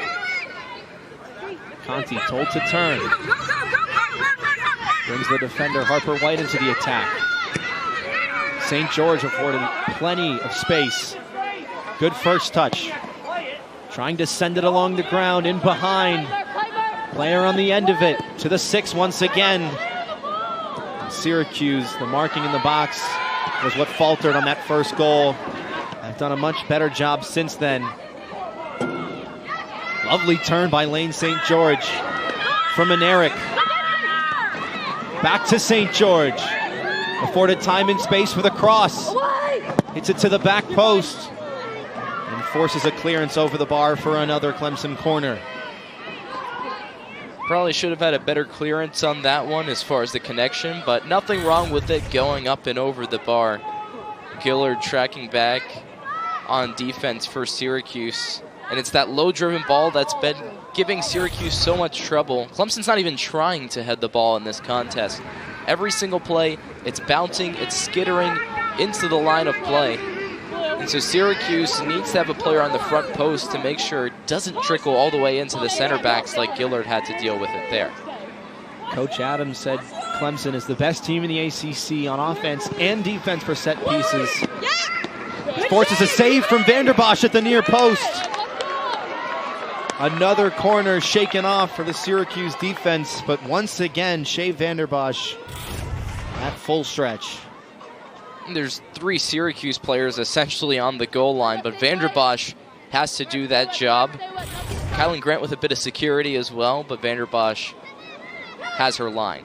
Conti told to turn. Brings the defender Harper White into the attack. St. George afforded plenty of space. Good first touch. Trying to send it along the ground, in behind. Player on the end of it, to the 6 once again. Syracuse, the marking in the box was what faltered on that first goal. I've done a much better job since then. Lovely turn by Lane St. George from Monerick. Back to St. George. Afforded time and space for the cross. Hits it to the back post and forces a clearance over the bar for another Clemson corner. Probably should have had a better clearance on that one as far as the connection, but nothing wrong with it going up and over the bar. Gillard tracking back on defense for Syracuse. And it's that low-driven ball that's been giving Syracuse so much trouble. Clemson's not even trying to head the ball in this contest. Every single play, it's bouncing, it's skittering into the line of play. And so Syracuse needs to have a player on the front post to make sure it doesn't trickle all the way into the center backs like Gillard had to deal with it there. Coach Adams said Clemson is the best team in the ACC on offense and defense for set pieces. Forces a save from Vander Bosch at the near post. Another corner shaken off for the Syracuse defense, but once again, Shea Vander Bosch at full stretch. There's 3 Syracuse players essentially on the goal line, but Vander Bosch has to do that job. Kylan Grant with a bit of security as well, but Vander Bosch has her line.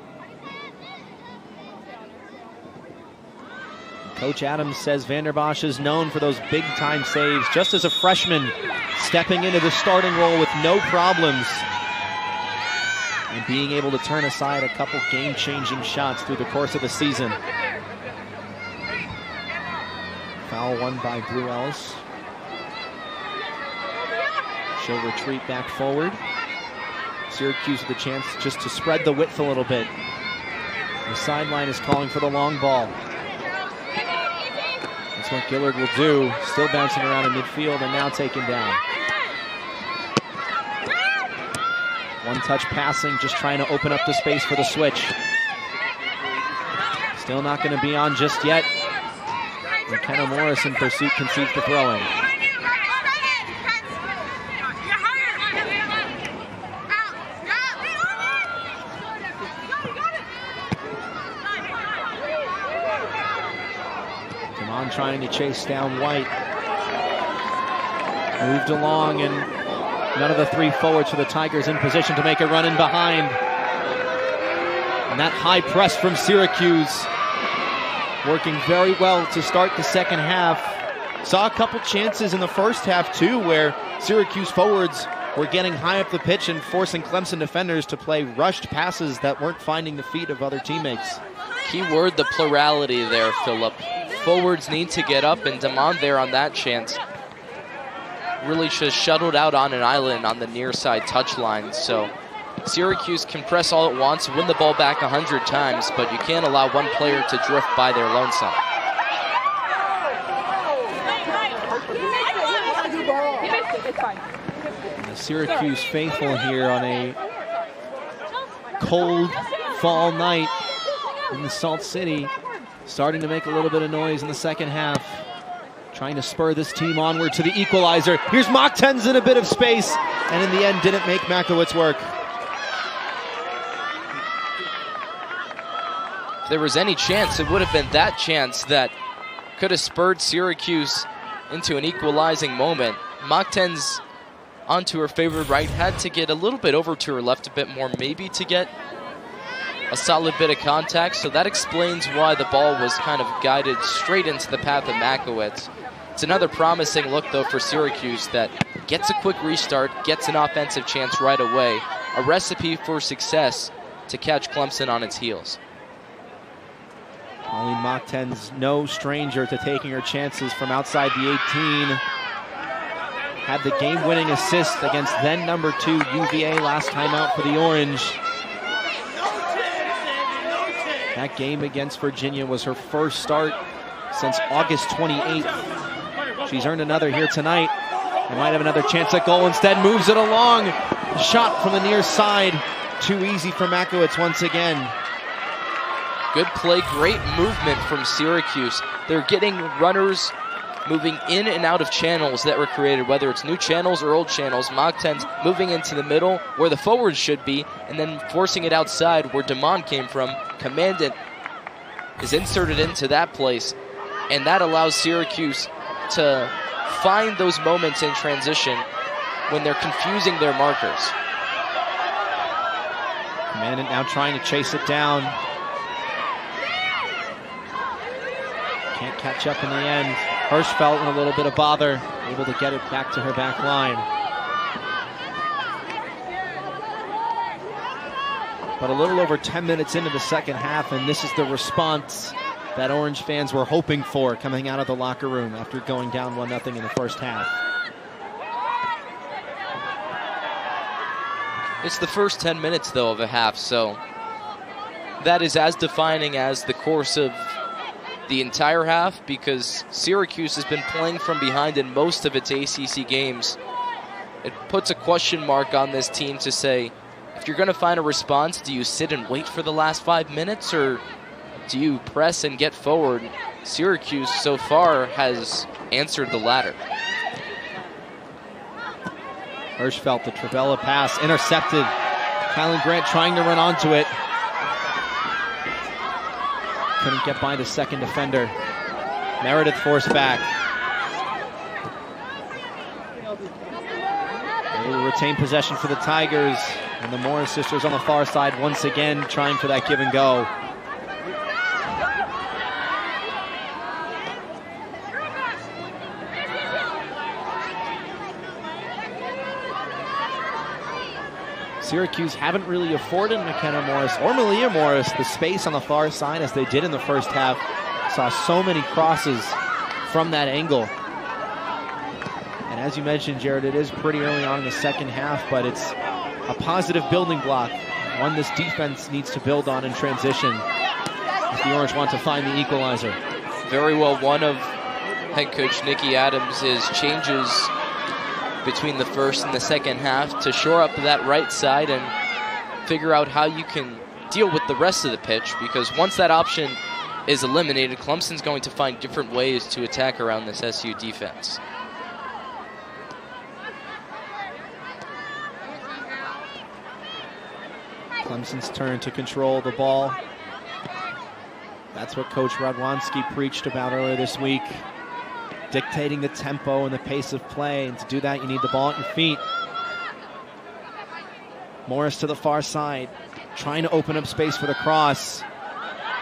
Coach Adams says Vander Bosch is known for those big-time saves, just as a freshman stepping into the starting role with no problems and being able to turn aside a couple game-changing shots through the course of the season. Foul won by Blue Ellis. She'll retreat back forward. Syracuse with a chance just to spread the width a little bit. The sideline is calling for the long ball. That's what Gillard will do. Still bouncing around in midfield and now taken down. One-touch passing, just trying to open up the space for the switch. Still not going to be on just yet. McKenna Morris in pursuit concedes the throw-in. Demond trying to chase down White. Moved along, and none of the 3 forwards for the Tigers in position to make a run in behind. And that high press from Syracuse working very well to start the second half. Saw a couple chances in the first half too where Syracuse forwards were getting high up the pitch and forcing Clemson defenders to play rushed passes that weren't finding the feet of other teammates. Key word, the plurality there, Philip. Forwards need to get up, and Damon there on that chance really just shuttled out on an island on the near side touchline. So Syracuse can press all it wants, win the ball back 100 times, but you can't allow one player to drift by their lonesome. The Syracuse faithful here on a cold fall night in the Salt City, starting to make a little bit of noise in the second half, trying to spur this team onward to the equalizer. Here's Moktens in a bit of space, and in the end didn't make Makowitz work. If there was any chance, it would have been that chance that could have spurred Syracuse into an equalizing moment. Moktens onto her favored right, had to get a little bit over to her left a bit more, maybe to get a solid bit of contact, so that explains why the ball was kind of guided straight into the path of Makowitz. It's another promising look, though, for Syracuse that gets a quick restart, gets an offensive chance right away, a recipe for success to catch Clemson on its heels. Pauline Moktens, no stranger to taking her chances from outside the 18. Had the game-winning assist against then number 2 UVA last time out for the Orange. That game against Virginia was her first start since August 28th. She's earned another here tonight. And might have another chance at goal. Instead, moves it along. Shot from the near side. Too easy for Makowitz once again. Good play, great movement from Syracuse. They're getting runners moving in and out of channels that were created, whether it's new channels or old channels. Moktens moving into the middle where the forwards should be, and then forcing it outside where Damon came from. Commandant is inserted into that place, and that allows Syracuse to find those moments in transition when they're confusing their markers. Commandant now trying to chase it down. Can't catch up in the end. Hirschfeld in a little bit of bother, able to get it back to her back line. But a little over 10 minutes into the second half, and this is the response that Orange fans were hoping for coming out of the locker room after going down 1-0 in the first half. It's the first 10 minutes, though, of a half, so that is as defining as the course of the entire half, because Syracuse has been playing from behind in most of its ACC games. It puts a question mark on this team to say, if you're going to find a response, do you sit and wait for the last 5 minutes, or do you press and get forward? Syracuse so far has answered the latter. Hirschfeld, the Travella pass, intercepted. Kylan Grant trying to run onto it. Couldn't get by the second defender. Meredith forced back. They will retain possession for the Tigers. And the Morris sisters on the far side once again trying for that give and go. Syracuse haven't really afforded McKenna Morris or Malia Morris the space on the far side as they did in the first half. Saw so many crosses from that angle. And as you mentioned, Jared, it is pretty early on in the second half, but it's a positive building block, one this defense needs to build on in transition if the Orange want to find the equalizer. Very well, one of head coach Nikki Adams' changes between the first and the second half to shore up that right side and figure out how you can deal with the rest of the pitch, because once that option is eliminated, Clemson's going to find different ways to attack around this SU defense. Clemson's turn to control the ball. That's what Coach Radwanski preached about earlier this week. Dictating the tempo and the pace of play, and to do that you need the ball at your feet. Morris to the far side, trying to open up space for the cross.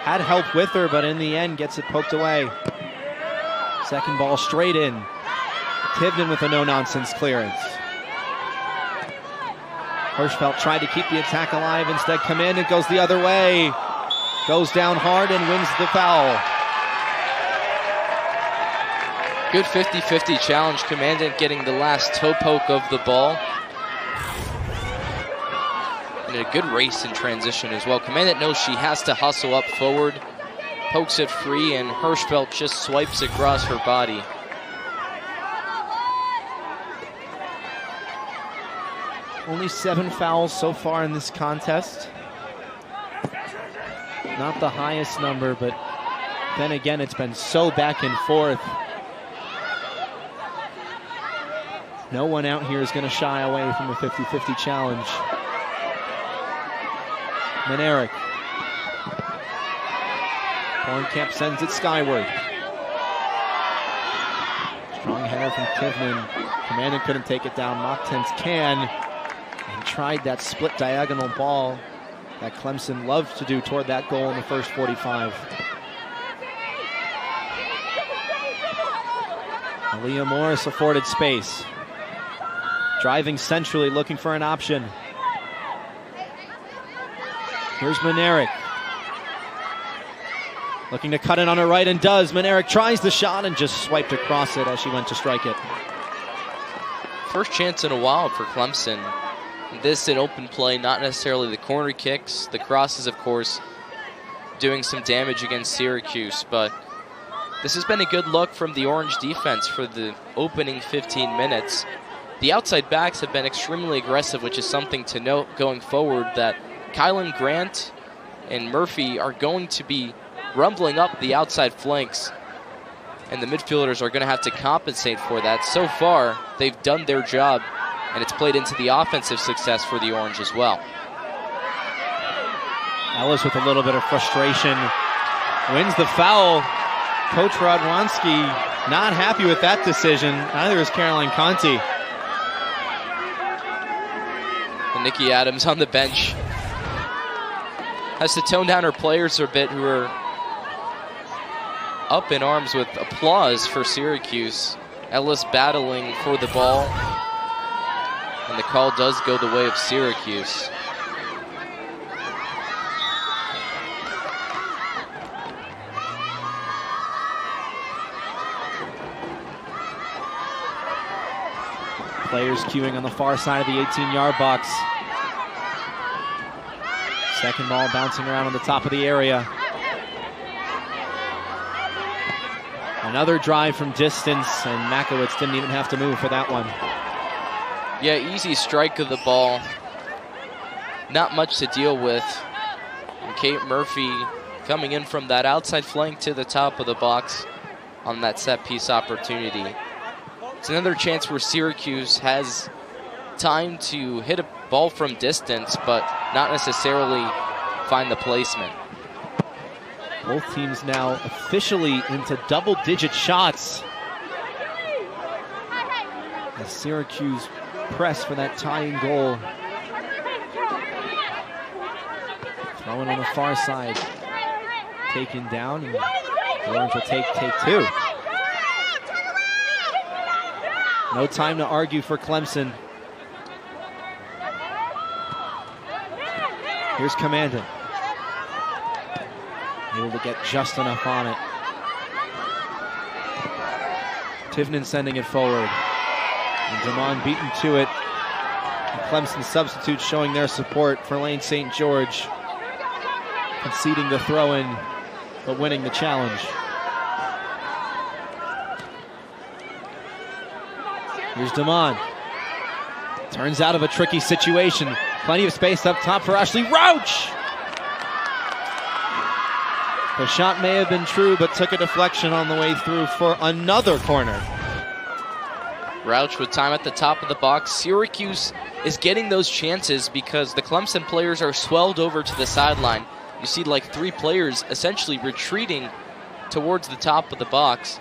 Had help with her, but in the end gets it poked away. Second ball straight in. Tivnan with a no-nonsense clearance. Hirschfeld tried to keep the attack alive. Instead, Commandant goes the other way. Goes down hard and wins the foul. Good 50-50 challenge. Commandant getting the last toe poke of the ball. And a good race in transition as well. Commandant knows she has to hustle up forward. Pokes it free, and Hirschfeld just swipes across her body. Only 7 fouls so far in this contest. Not the highest number, but then again, it's been so back and forth. No one out here is going to shy away from a 50-50 challenge. Manerick. Hornkamp sends it skyward. Strong header from Tivnan. Commandant couldn't take it down. Mock-Tents can. And tried that split diagonal ball that Clemson loved to do toward that goal in the first 45. Aaliyah Morris afforded space. Driving centrally, looking for an option. Here's Manerick. Looking to cut it on her right, and does. Manerick tries the shot and just swiped across it as she went to strike it. First chance in a while for Clemson. This in open play, not necessarily the corner kicks. The crosses, of course, doing some damage against Syracuse, but this has been a good look from the Orange defense for the opening 15 minutes. The outside backs have been extremely aggressive, which is something to note going forward, that Kylan Grant and Murphy are going to be rumbling up the outside flanks, and the midfielders are going to have to compensate for that. So far, they've done their job, and it's played into the offensive success for the Orange as well. Ellis with a little bit of frustration wins the foul. Coach Radwanski not happy with that decision. Neither is Caroline Conti. And Nikki Adams on the bench has to tone down her players a bit, who are up in arms with applause for Syracuse. Ellis battling for the ball, and the call does go the way of Syracuse. Players queuing on the far side of the 18-yard box. Second ball bouncing around on the top of the area. Another drive from distance, and Makowitz didn't even have to move for that one. Yeah, easy strike of the ball. Not much to deal with. And Kate Murphy coming in from that outside flank to the top of the box on that set piece opportunity. It's another chance where Syracuse has time to hit a ball from distance, but not necessarily find the placement. Both teams now officially into double-digit shots as Syracuse press for that tying goal. Throwing on the far side, taken down, and Orange will take two. No time to argue for Clemson. Here's Commandant. Able to get just enough on it. Tivnan sending it forward. And Damon beaten to it. And Clemson substitutes showing their support for Lane St. George. Conceding the throw-in, but winning the challenge. Here's Damon. Turns out of a tricky situation. Plenty of space up top for Ashley Rauch. The shot may have been true, but took a deflection on the way through for another corner. Rauch with time at the top of the box. Syracuse is getting those chances because the Clemson players are swelled over to the sideline. You see like 3 players essentially retreating towards the top of the box.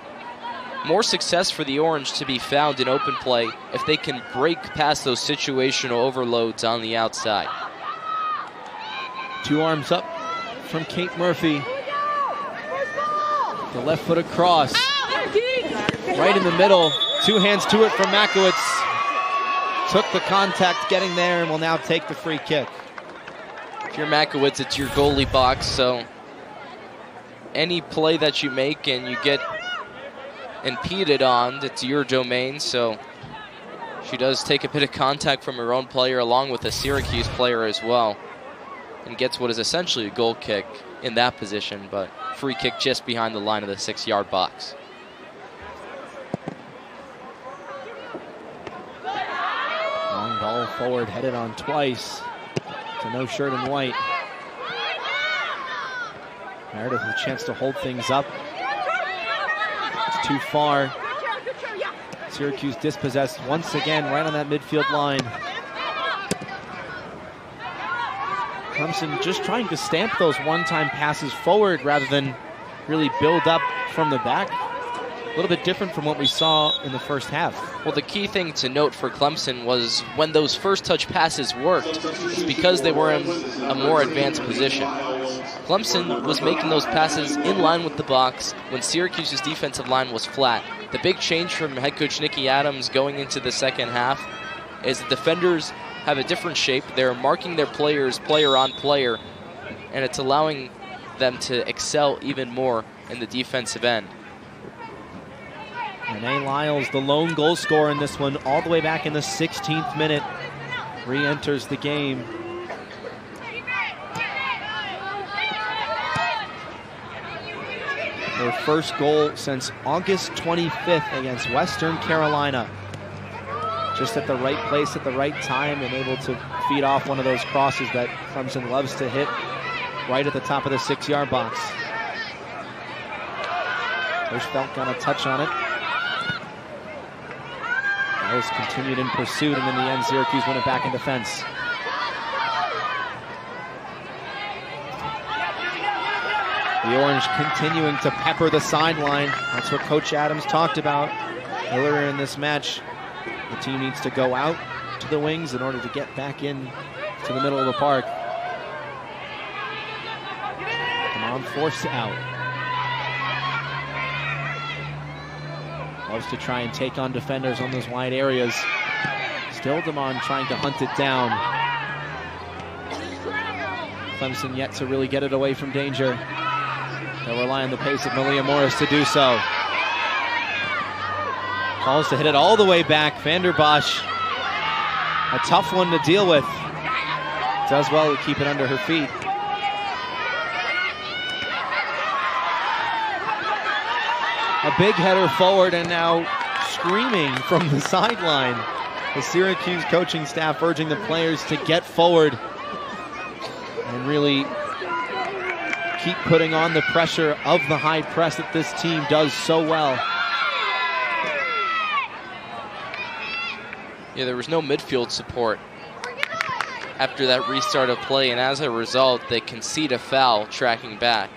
More success for the Orange to be found in open play if they can break past those situational overloads on the outside. 2 arms up from Kate Murphy. The left-footed cross. Right in the middle. 2 hands to it from Makowitz. Took the contact getting there and will now take the free kick. If you're Makowitz, it's your goalie box, so any play that you make and you get impeded on, it's your domain, so she does take a bit of contact from her own player along with a Syracuse player as well, and gets what is essentially a goal kick in that position, but free kick just behind the line of the 6-yard box. Long ball forward, headed on twice. To no shirt in white. Meredith with a chance to hold things up. It's too far. Syracuse dispossessed once again right on that midfield line. Clemson just trying to stamp those one-time passes forward rather than really build up from the back. A little bit different from what we saw in the first half. Well, the key thing to note for Clemson was when those first touch passes worked, it's because they were in a more advanced position. Clemson was making those passes in line with the box when Syracuse's defensive line was flat. The big change from head coach Nicky Adams going into the second half is the defenders have a different shape. They're marking their players player on player, and it's allowing them to excel even more in the defensive end. Renee Lyles, the lone goal scorer in this one, all the way back in the 16th minute, re-enters the game. Her first goal since August 25th against Western Carolina. Just at the right place at the right time and able to feed off one of those crosses that Clemson loves to hit right at the top of the 6-yard box. Hirschfeld got a touch on it. Lyles continued in pursuit, and in the end, Syracuse win it back in defense. The Orange continuing to pepper the sideline. That's what Coach Adams talked about earlier in this match. The team needs to go out to the wings in order to get back in to the middle of the park. Come on, forced out. Loves to try and take on defenders on those wide areas. Still Damon trying to hunt it down. Clemson yet to really get it away from danger. They'll rely on the pace of Malia Morris to do so. Calls to hit it all the way back. Vanderbosch, a tough one to deal with. Does well to keep it under her feet. A big header forward, and now screaming from the sideline. The Syracuse coaching staff urging the players to get forward and really keep putting on the pressure of the high press that this team does so well. Yeah, there was no midfield support after that restart of play, and as a result, they concede a foul tracking back.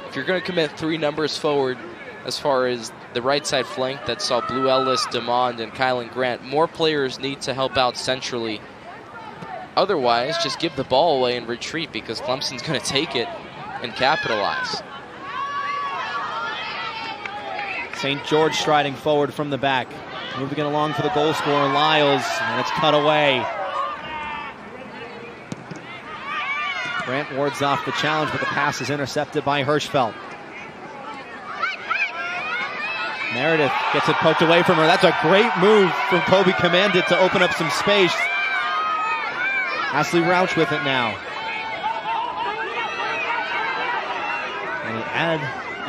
If you're going to commit 3 numbers forward, as far as the right side flank that saw Blue Ellis, Demond, and Kylan Grant, more players need to help out centrally. Otherwise, just give the ball away and retreat, because Clemson's going to take it and capitalize. St. George striding forward from the back. Moving it along for the goal scorer, Lyles, and it's cut away. Grant wards off the challenge, but the pass is intercepted by Hirschfeld. Meredith gets it poked away from her. That's a great move from Kobe Commandit to open up some space. Ashley Rauch with it now. And he add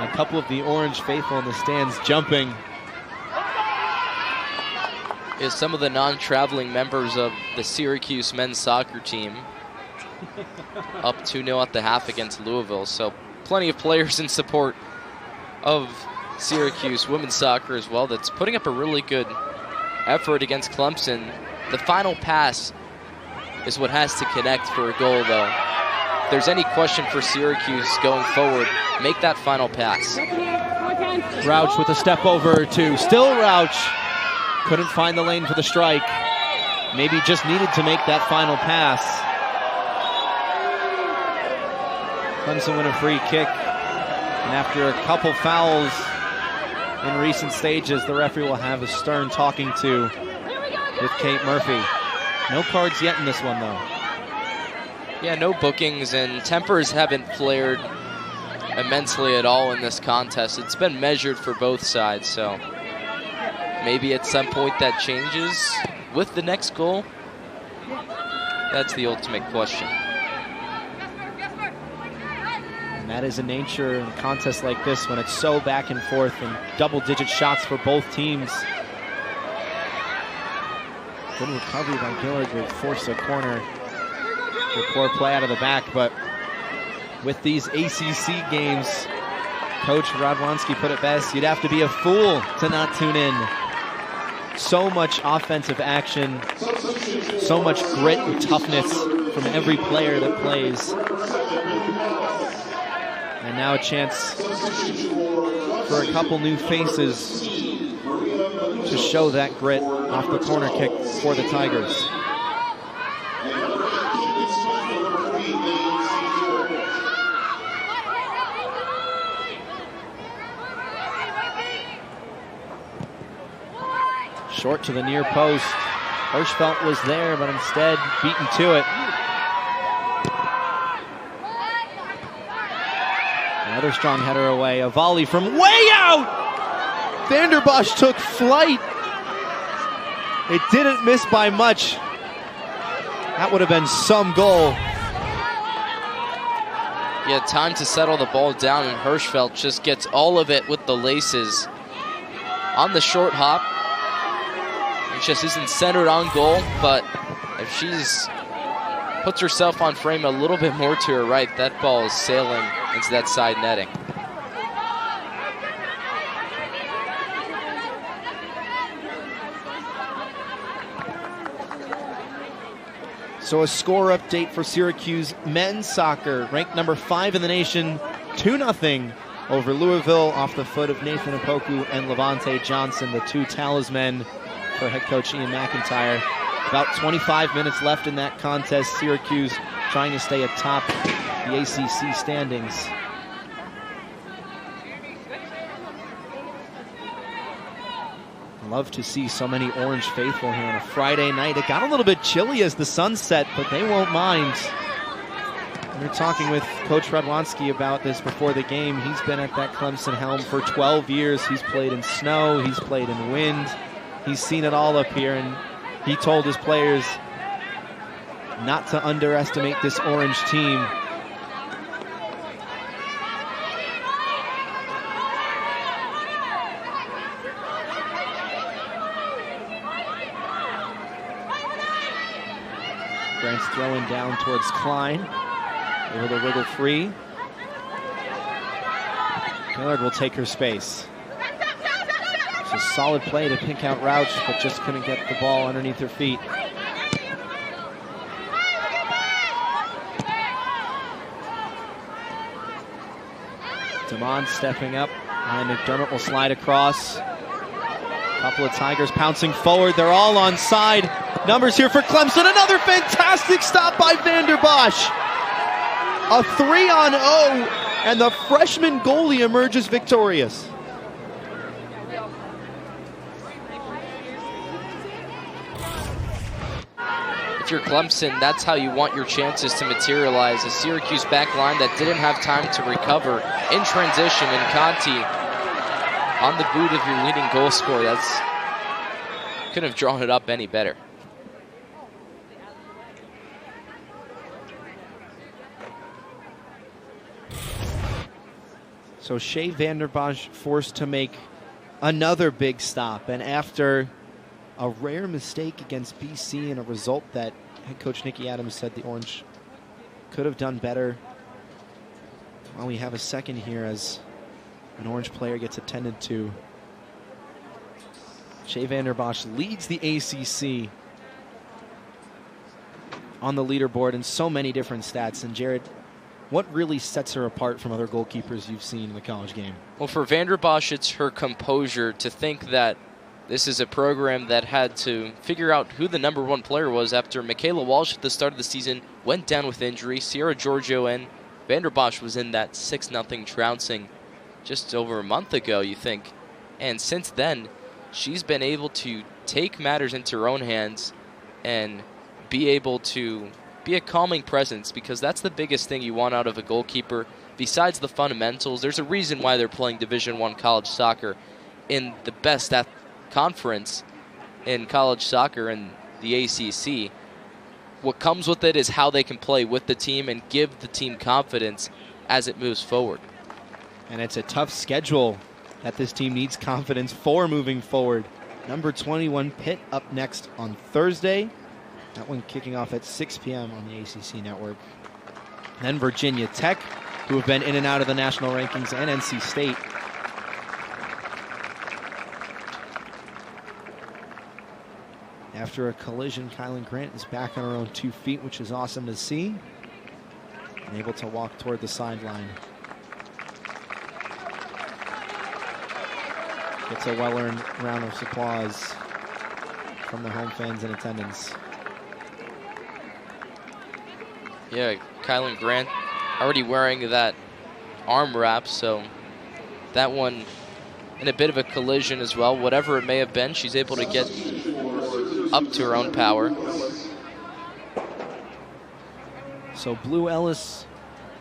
a couple of the Orange faithful in the stands jumping. Is some of the non-traveling members of the Syracuse men's soccer team up 2-0 at the half against Louisville. So plenty of players in support of Syracuse women's soccer as well, that's putting up a really good effort against Clemson. The final pass is what has to connect for a goal, though. If there's any question for Syracuse going forward, make that final pass. Rauch with a step over to still Rauch. Couldn't find the lane for the strike. Maybe just needed to make that final pass. Clemson win a free kick. And after a couple fouls in recent stages, the referee will have a stern talking to with Kate Murphy. No cards yet in this one, though. Yeah, no bookings, and tempers haven't flared immensely at all in this contest. It's been measured for both sides, so maybe at some point that changes with the next goal. That's the ultimate question. And that is the nature in a contest like this when it's so back and forth and double-digit shots for both teams. Good recovery by Gillard to force a corner. Good poor play out of the back, but with these ACC games, Coach Radwanski put it best, you'd have to be a fool to not tune in. So much offensive action, so much grit and toughness from every player that plays. And now a chance for a couple new faces to show that grit off the corner kick for the Tigers. Short to the near post. Hirschfeld was there, but instead beaten to it. Another strong header away. A volley from way out! Vanderbosch took flight. It didn't miss by much. That would have been some goal. Yeah, time to settle the ball down, and Hirschfeld just gets all of it with the laces. On the short hop. It just isn't centered on goal, but if she's puts herself on frame a little bit more to her right, that ball is sailing into that side netting. So a score update for Syracuse men's soccer, ranked number 5 in the nation, 2-0 over Louisville off the foot of Nathan Opoku and Levante Johnson, the two talismen for head coach Ian McIntyre. About 25 minutes left in that contest. Syracuse trying to stay atop the ACC standings. Love to see so many Orange faithful here on a Friday night. It got a little bit chilly as the sun set, but they won't mind. We were talking with Coach Radwanski about this before the game. He's been at that Clemson helm for 12 years. He's played in snow, he's played in wind. He's seen it all up here, and he told his players not to underestimate this Orange team. Grant's throwing down towards Klein. Able to wriggle free. Gillard will take her space. It's a solid play to pick out Rauch, but just couldn't get the ball underneath her feet. Damon stepping up, and McDermott will slide across. Couple of Tigers pouncing forward. They're all on side. Numbers here for Clemson. Another fantastic stop by Vanderbosch. A 3-on-0, and the freshman goalie emerges victorious. If you're Clemson, that's how you want your chances to materialize. A Syracuse back line that didn't have time to recover in transition, and Conti on the boot of your leading goal scorer. That's couldn't have drawn it up any better. So Shea Vanderbosch forced to make another big stop, and after a rare mistake against BC and a result that head coach Nicky Adams said the Orange could have done better, well, we have a second here as an Orange player gets attended to. Shea Vanderbosch leads the ACC on the leaderboard in so many different stats. And Jared, what really sets her apart from other goalkeepers you've seen in the college game? Well, for Vanderbosch, it's her composure to think that this is a program that had to figure out who the #1 player was after Michaela Walsh at the start of the season went down with injury. Sierra Giorgio and Vanderbosch was in that 6-0 trouncing just over a month ago, you think. And since then, she's been able to take matters into her own hands and be able to be a calming presence, because that's the biggest thing you want out of a goalkeeper. Besides the fundamentals, there's a reason why they're playing Division I college soccer in the best conference in college soccer in the ACC. What comes with it is how they can play with the team and give the team confidence as it moves forward. And it's a tough schedule that this team needs confidence for moving forward. Number 21 Pitt up next on Thursday. That one kicking off at 6 p.m. on the ACC network. Then Virginia Tech, who have been in and out of the national rankings, and NC State. After a collision, Kylan Grant is back on her own 2 feet, which is awesome to see. And able to walk toward the sideline. Gets a well-earned round of applause from the home fans in attendance. Yeah, Kylan Grant already wearing that arm wrap, so that one in a bit of a collision as well. Whatever it may have been, she's able to get up to her own power. So Blue Ellis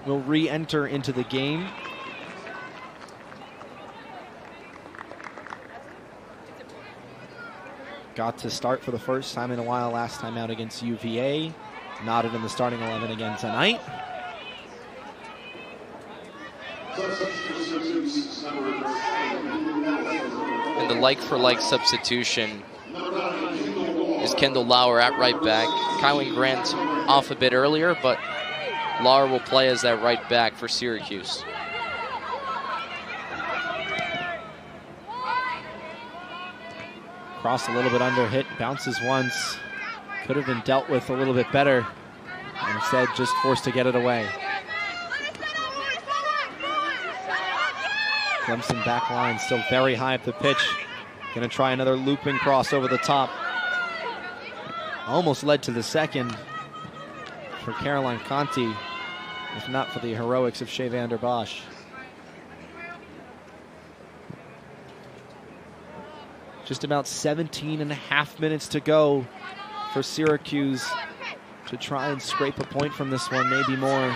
will re-enter into the game. Got to start for the first time in a while last time out against UVA. Nodded in the starting 11 again tonight. And the like-for-like substitution is Kendall Lauer at right back. Kylan Grant off a bit earlier, but Lauer will play as that right back for Syracuse. Cross a little bit under, hit, bounces once. Could have been dealt with a little bit better. Instead, just forced to get it away. Clemson back line still very high up the pitch. Gonna try another looping cross over the top. Almost led to the second for Caroline Conti, if not for the heroics of Shea Vander Bosch. Just about 17 and a half minutes to go for Syracuse to try and scrape a point from this one, maybe more.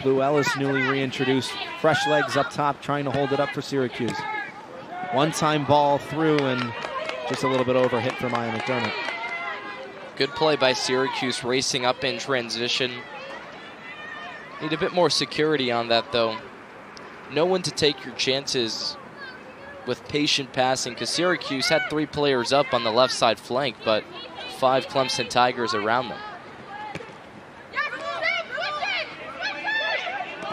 Blue Ellis newly reintroduced, fresh legs up top, trying to hold it up for Syracuse. One-time ball through and just a little bit over hit for Maya McDermott. Good play by Syracuse, racing up in transition. Need a bit more security on that, though. Know when to take your chances with patient passing, because Syracuse had 3 players up on the left side flank, but 5 Clemson Tigers around them.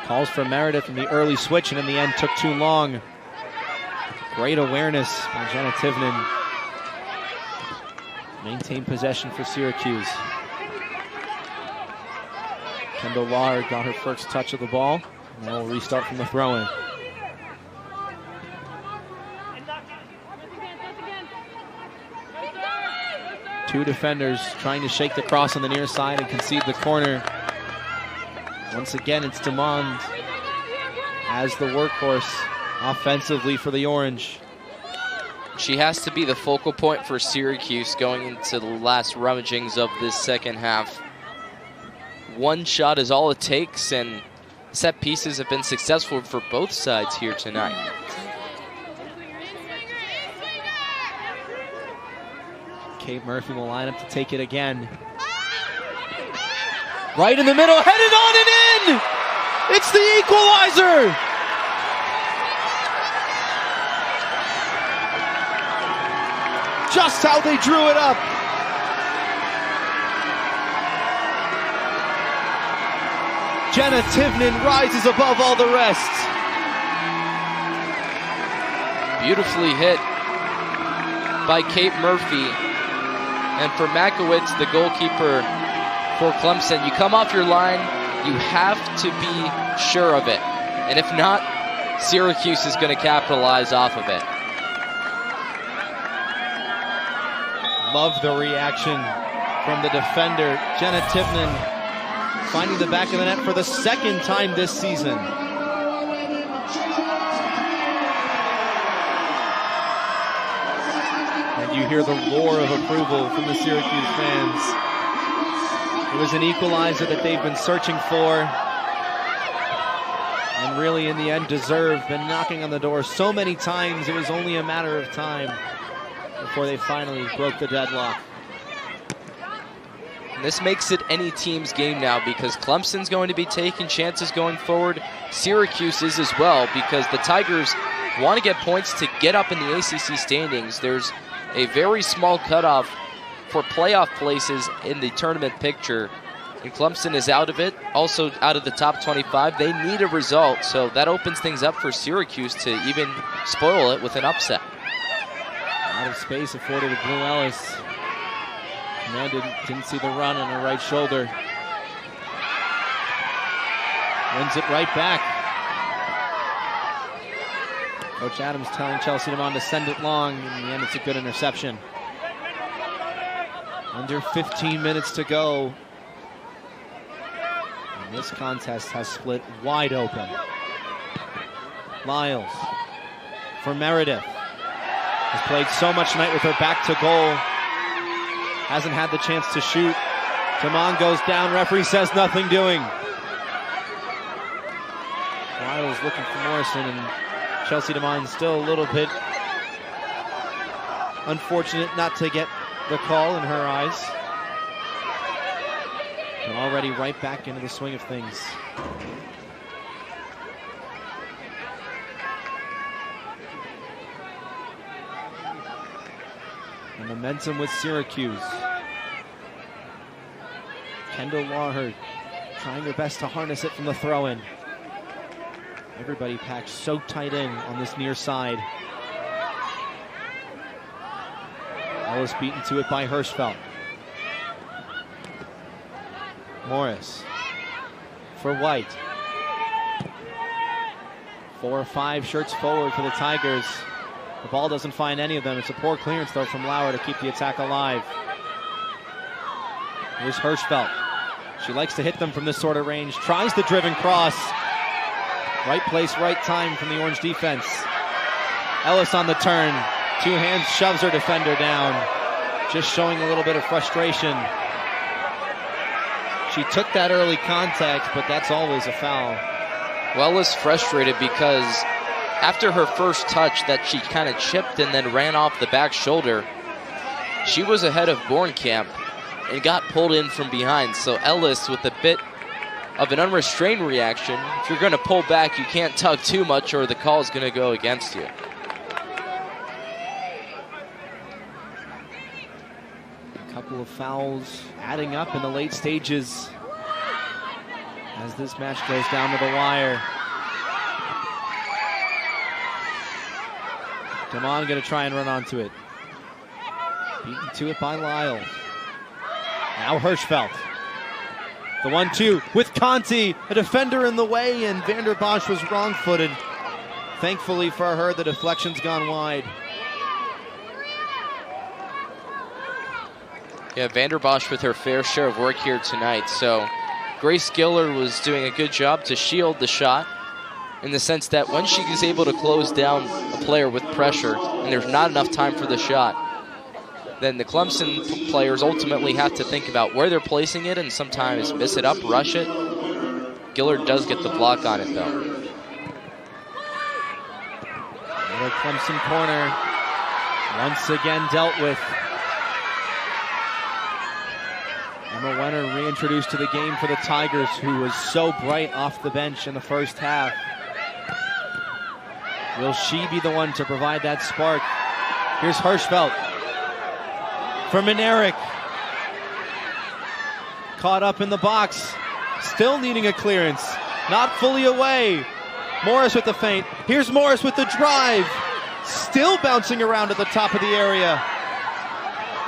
Calls for Meredith in the early switch, and in the end took too long. Great awareness by Jenna Tivnan. Maintain possession for Syracuse. Kendall Lauer got her first touch of the ball, and we'll restart from the throw-in. Two defenders trying to shake the cross on the near side and concede the corner. Once again, it's DeMond as the workhorse offensively for the Orange. She has to be the focal point for Syracuse going into the last rummagings of this second half. One shot is all it takes, and set pieces have been successful for both sides here tonight. Kate Murphy will line up to take it again. Right in the middle, headed on and in! It's the equalizer! Just how they drew it up. Jenna Tivnan rises above all the rest. Beautifully hit by Kate Murphy. And for Makowitz, the goalkeeper for Clemson, you come off your line, you have to be sure of it. And if not, Syracuse is going to capitalize off of it. Love the reaction from the defender, Jenna Tivnan, finding the back of the net for the second time this season. you hear the roar of approval from the Syracuse fans. It was an equalizer that they've been searching for, and really in the end deserved. Been knocking on the door so many times, it was only a matter of time before they finally broke the deadlock. And this makes it any team's game now, because Clemson's going to be taking chances going forward. Syracuse is as well, because the Tigers want to get points to get up in the ACC standings. There's a very small cutoff for playoff places in the tournament picture, and Clemson is out of it, also out of the top 25. They need a result, so that opens things up for Syracuse to even spoil it with an upset. Out of space afforded to Blue Ellis. Man didn't see the run on her right shoulder. Wins it right back. Coach Adams telling Chelsea DeMond to send it long. In the end, it's a good interception. Under 15 minutes to go. And this contest has split wide open. Lyles for Meredith. Has played so much tonight with her back to goal. Hasn't had the chance to shoot. DeMond goes down. Referee says nothing doing. Lyles looking for Morrison, and Chelsea DeMond still a little bit unfortunate not to get the call in her eyes. But already right back into the swing of things. And momentum with Syracuse. Kendall Lawherd trying her best to harness it from the throw-in. Everybody packed so tight in on this near side. Ellis beaten to it by Hirschfeld. Morris for White. 4 or 5 shirts forward for the Tigers. The ball doesn't find any of them. It's a poor clearance, though, from Lauer to keep the attack alive. Here's Hirschfeld. She likes to hit them from this sort of range. Tries the driven cross. Right place, right time from the Orange defense. Ellis on the turn. 2 hands, shoves her defender down. Just showing a little bit of frustration. She took that early contact, but that's always a foul. Well, is frustrated because after her first touch that she kind of chipped and then ran off the back shoulder, she was ahead of Bornkamp and got pulled in from behind. So Ellis, with a bit of an unrestrained reaction, if you're going to pull back, you can't tug too much or the call is going to go against you. A couple of fouls adding up in the late stages as this match goes down to the wire. DeMond going to try and run onto it. Beaten to it by Lyles. Now Hirschfeld. The 1-2 with Conti, a defender in the way, and Vander Bosch was wrong-footed. Thankfully for her, the deflection's gone wide. Yeah, Vander Bosch with her fair share of work here tonight. So Grace Giller was doing a good job to shield the shot, in the sense that when she is able to close down a player with pressure and there's not enough time for the shot, then the Clemson players ultimately have to think about where they're placing it and sometimes miss it up, rush it. Gillard does get the block on it, though. Another Clemson corner, once again dealt with. Emma Wenner reintroduced to the game for the Tigers, who was so bright off the bench in the first half. Will she be the one to provide that spark? Here's Hirschfeld for Minerick. Caught up in the box, still needing a clearance, not fully away. Morris with the feint. Here's Morris with the drive, still bouncing around at the top of the area.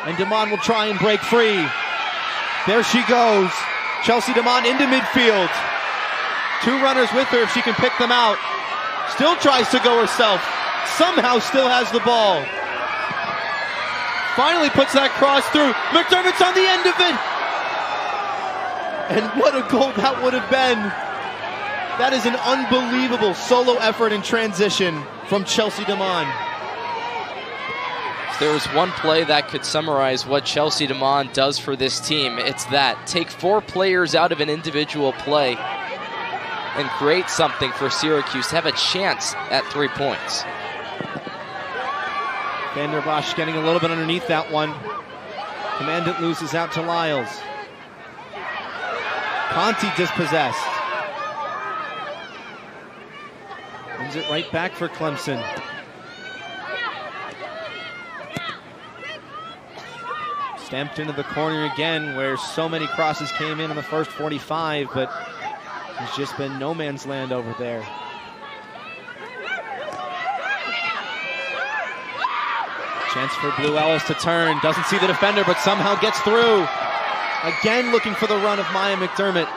And DeMond will try and break free. There she goes. Chelsea DeMond into midfield. 2 runners with her if she can pick them out. Still tries to go herself. Somehow still has the ball. Finally puts that cross through. McDermott's on the end of it. And what a goal that would have been. That is an unbelievable solo effort in transition from Chelsea DeMond. there was one play that could summarize what Chelsea DeMond does for this team, it's that. Take 4 players out of an individual play and create something for Syracuse to have a chance at 3 points. Vanderbosch getting a little bit underneath that one. Commandant loses out to Lyles. Conti dispossessed. Wins it right back for Clemson. Stamped into the corner again, where so many crosses came in the first 45, but there's just been no man's land over there. Chance for Blue Ellis to turn. Doesn't see the defender, but somehow gets through. Again looking for the run of Maya McDermott.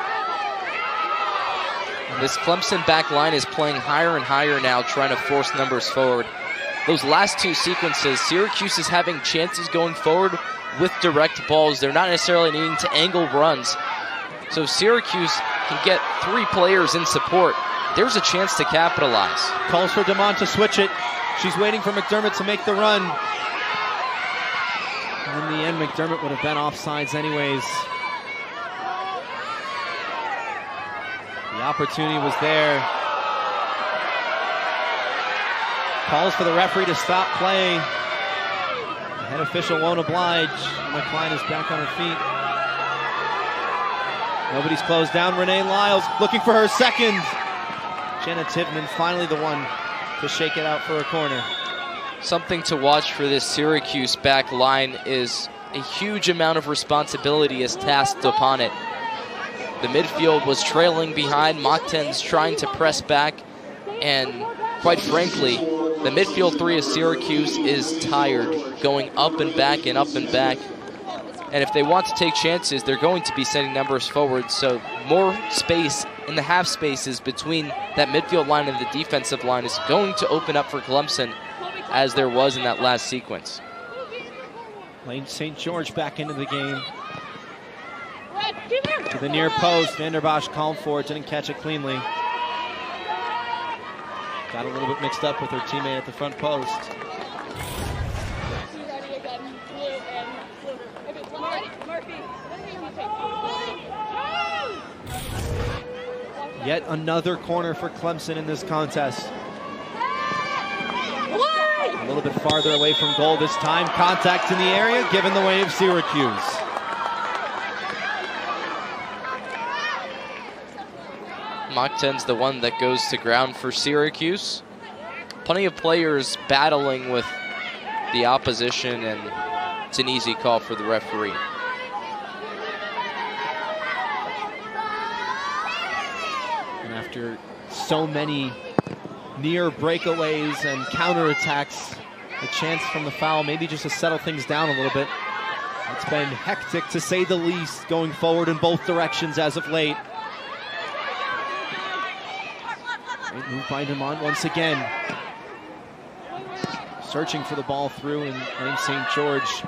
This Clemson back line is playing higher and higher now, trying to force numbers forward. Those last 2 sequences, Syracuse is having chances going forward with direct balls. They're not necessarily needing to angle runs. So Syracuse can get 3 players in support. There's a chance to capitalize. Calls for DeMond to switch it. She's waiting for McDermott to make the run. And in the end, McDermott would have been offsides anyways. The opportunity was there. Calls for the referee to stop play. The head official won't oblige. McCline is back on her feet. Nobody's closed down. Renee Lyles looking for her second. Jenna Tivman finally the one to shake it out for a corner. Something to watch for this Syracuse back line is a huge amount of responsibility is tasked upon it. The midfield was trailing behind. Mockton's trying to press back, and quite frankly, the midfield 3 of Syracuse is tired, going up and back and up and back. And if they want to take chances, they're going to be sending numbers forward. So more space in the half spaces between that midfield line and the defensive line is going to open up for Clemson, as there was in that last sequence. Lane St. George back into the game. To the near post, Vanderbosch called for it, didn't catch it cleanly. Got a little bit mixed up with her teammate at the front post. Yet another corner for Clemson in this contest. A little bit farther away from goal this time. Contact in the area, given the way of Syracuse. Mockton's the one that goes to ground for Syracuse. Plenty of players battling with the opposition, and it's an easy call for the referee. And after so many near breakaways and counterattacks, a chance from the foul, maybe just to settle things down a little bit. It's been hectic, to say the least, going forward in both directions as of late. Great move by DeMond once again. Searching for the ball through, and Lane St. George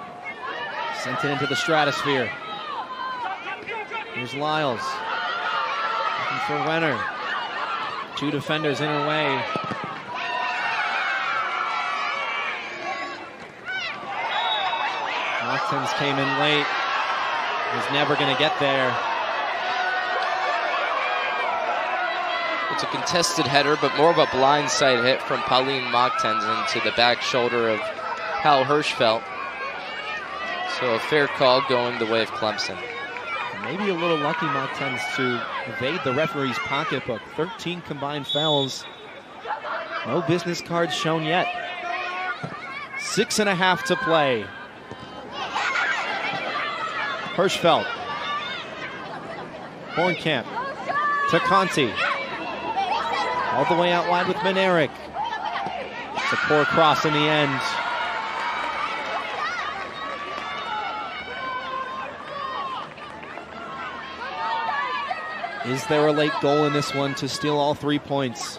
sent it into the stratosphere. Here's Lyles. Looking for Renner. 2 defenders in her way. Mockton's came in late. Was never going to get there. It's a contested header, but more of a blindside hit from Pauline Mockton into the back shoulder of Hal Hirschfeld. So a fair call going the way of Clemson. Maybe a little lucky Mockton's to evade the referee's pocketbook. 13 combined fouls. No business cards shown yet. 6.5 to play. Hirschfeld. Hornkamp to Conti. All the way out wide with Manerick. It's a poor cross in the end. Is there a late goal in this one to steal all 3 points?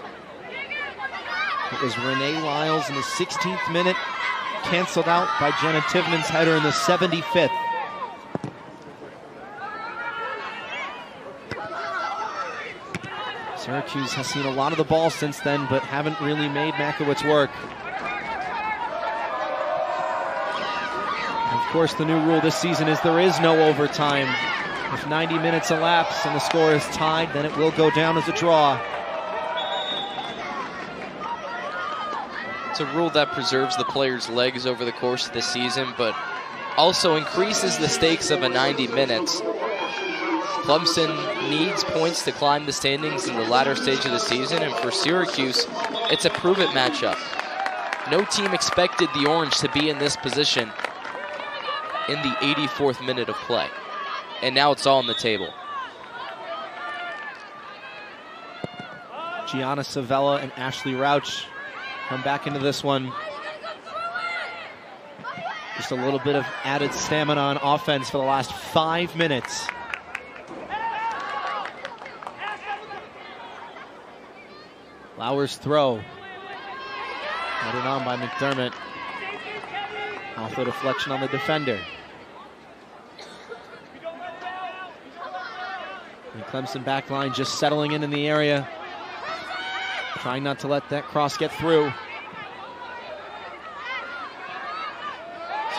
It was Renee Lyles in the 16th minute, canceled out by Jenna Tivman's header in the 75th. Syracuse has seen a lot of the ball since then, but haven't really made Makowitz work. course, the new rule this season is there is no overtime. If 90 minutes elapse and the score is tied, then it will go down as a draw. It's a rule that preserves the players' legs over the course of the season, but also increases the stakes of a 90 minutes. Clemson needs points to climb the standings in the latter stage of the season, and for Syracuse, it's a prove-it matchup. No team expected the Orange to be in this position in the 84th minute of play. And now it's all on the table. Gianna Savella and Ashley Rauch come back into this one. Just a little bit of added stamina on offense for the last 5 minutes. Lauer's throw. Headed on by McDermott. Off the deflection on the defender. The Clemson back line just settling in the area. Trying not to let that cross get through.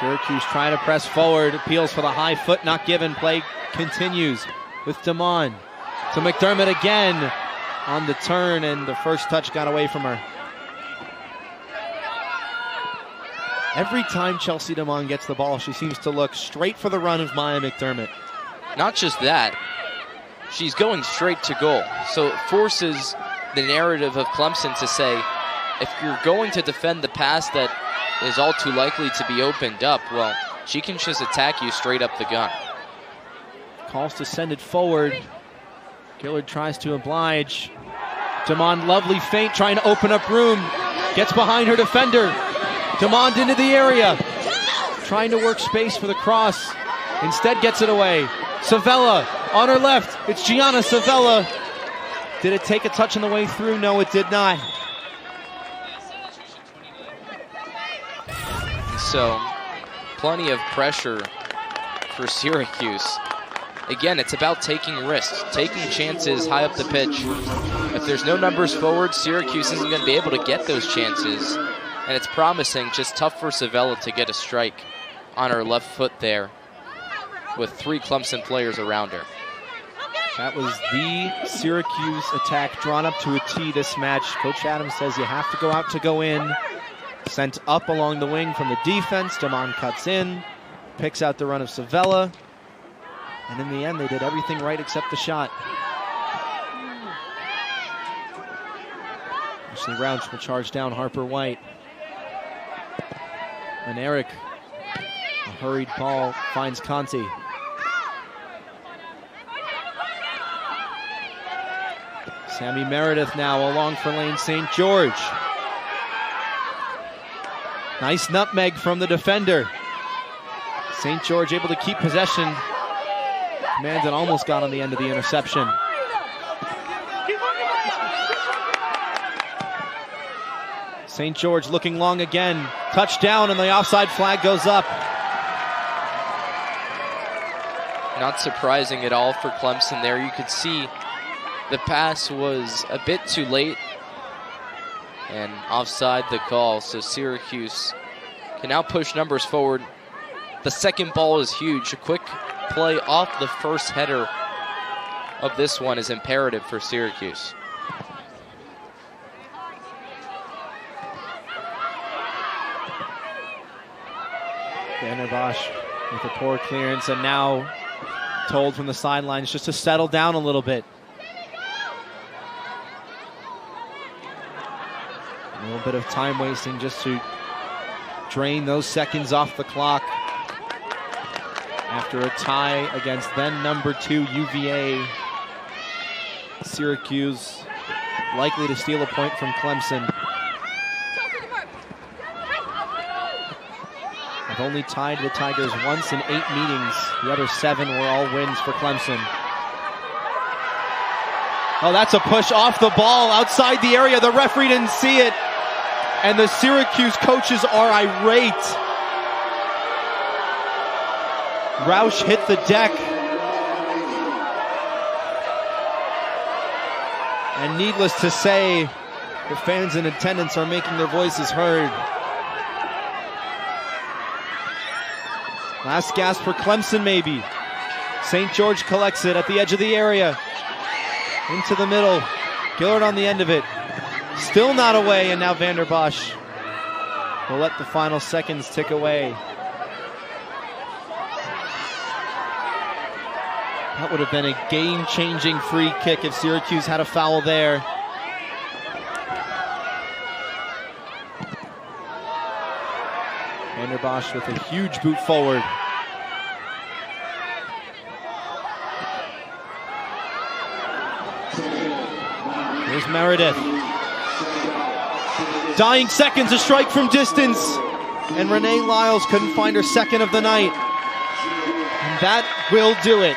Syracuse trying to press forward. Appeals for the high foot, not given. Play continues with DeMond. To McDermott again on the turn, and the first touch got away from her. Every time Chelsea DeMond gets the ball, she seems to look straight for the run of Maya McDermott. Not just that, she's going straight to goal. So it forces the narrative of Clemson to say, if you're going to defend the pass that is all too likely to be opened up, well, she can just attack you straight up the gun. Calls to send it forward. Gillard tries to oblige. DeMond, lovely feint, trying to open up room. Gets behind her defender. DeMond into the area. Trying to work space for the cross. Instead gets it away. Savella on her left. It's Gianna Savella. Did it take a touch on the way through? No, it did not. So, plenty of pressure for Syracuse. Again, it's about taking risks, taking chances high up the pitch. If there's no numbers forward, Syracuse isn't going to be able to get those chances. And it's promising, just tough for Savella to get a strike on her left foot there with 3 Clemson players around her. That was the Syracuse attack drawn up to a T this match. Coach Adams says you have to go out to go in. Sent up along the wing from the defense. DeMond cuts in, picks out the run of Savella. And in the end, they did everything right except the shot. Ashley Rauch will charge down Harper White. And Eric, a hurried ball, finds Conti. Sammy Meredith now along for Lane St. George. Nice nutmeg from the defender. St. George able to keep possession. Commanded almost got on the end of the interception. St. George looking long again. Touchdown, and the offside flag goes up. Not surprising at all for Clemson there. You could see the pass was a bit too late and offside the call, so Syracuse can now push numbers forward. The second ball is huge. A quick play off the first header of this one is imperative for Syracuse. Vanderbosch with a poor clearance, and now told from the sidelines just to settle down a little bit. A little bit of time wasting just to drain those seconds off the clock after a tie against then number 2 UVA. Syracuse likely to steal a point from Clemson. Have only tied the Tigers once in 8 meetings. The other 7 were all wins for Clemson. Oh, that's a push off the ball outside the area. The referee didn't see it. And the Syracuse coaches are irate. Rauch hit the deck. And needless to say, the fans in attendance are making their voices heard. Last gasp for Clemson, maybe. St. George collects it at the edge of the area. Into the middle. Gillard on the end of it. Still not away, and now Vander Bosch will let the final seconds tick away. That would have been a game-changing free kick if Syracuse had a foul there. Vander Bosch with a huge boot forward. Here's Meredith. Dying seconds, a strike from distance. And Renee Lyles couldn't find her second of the night. And that will do it.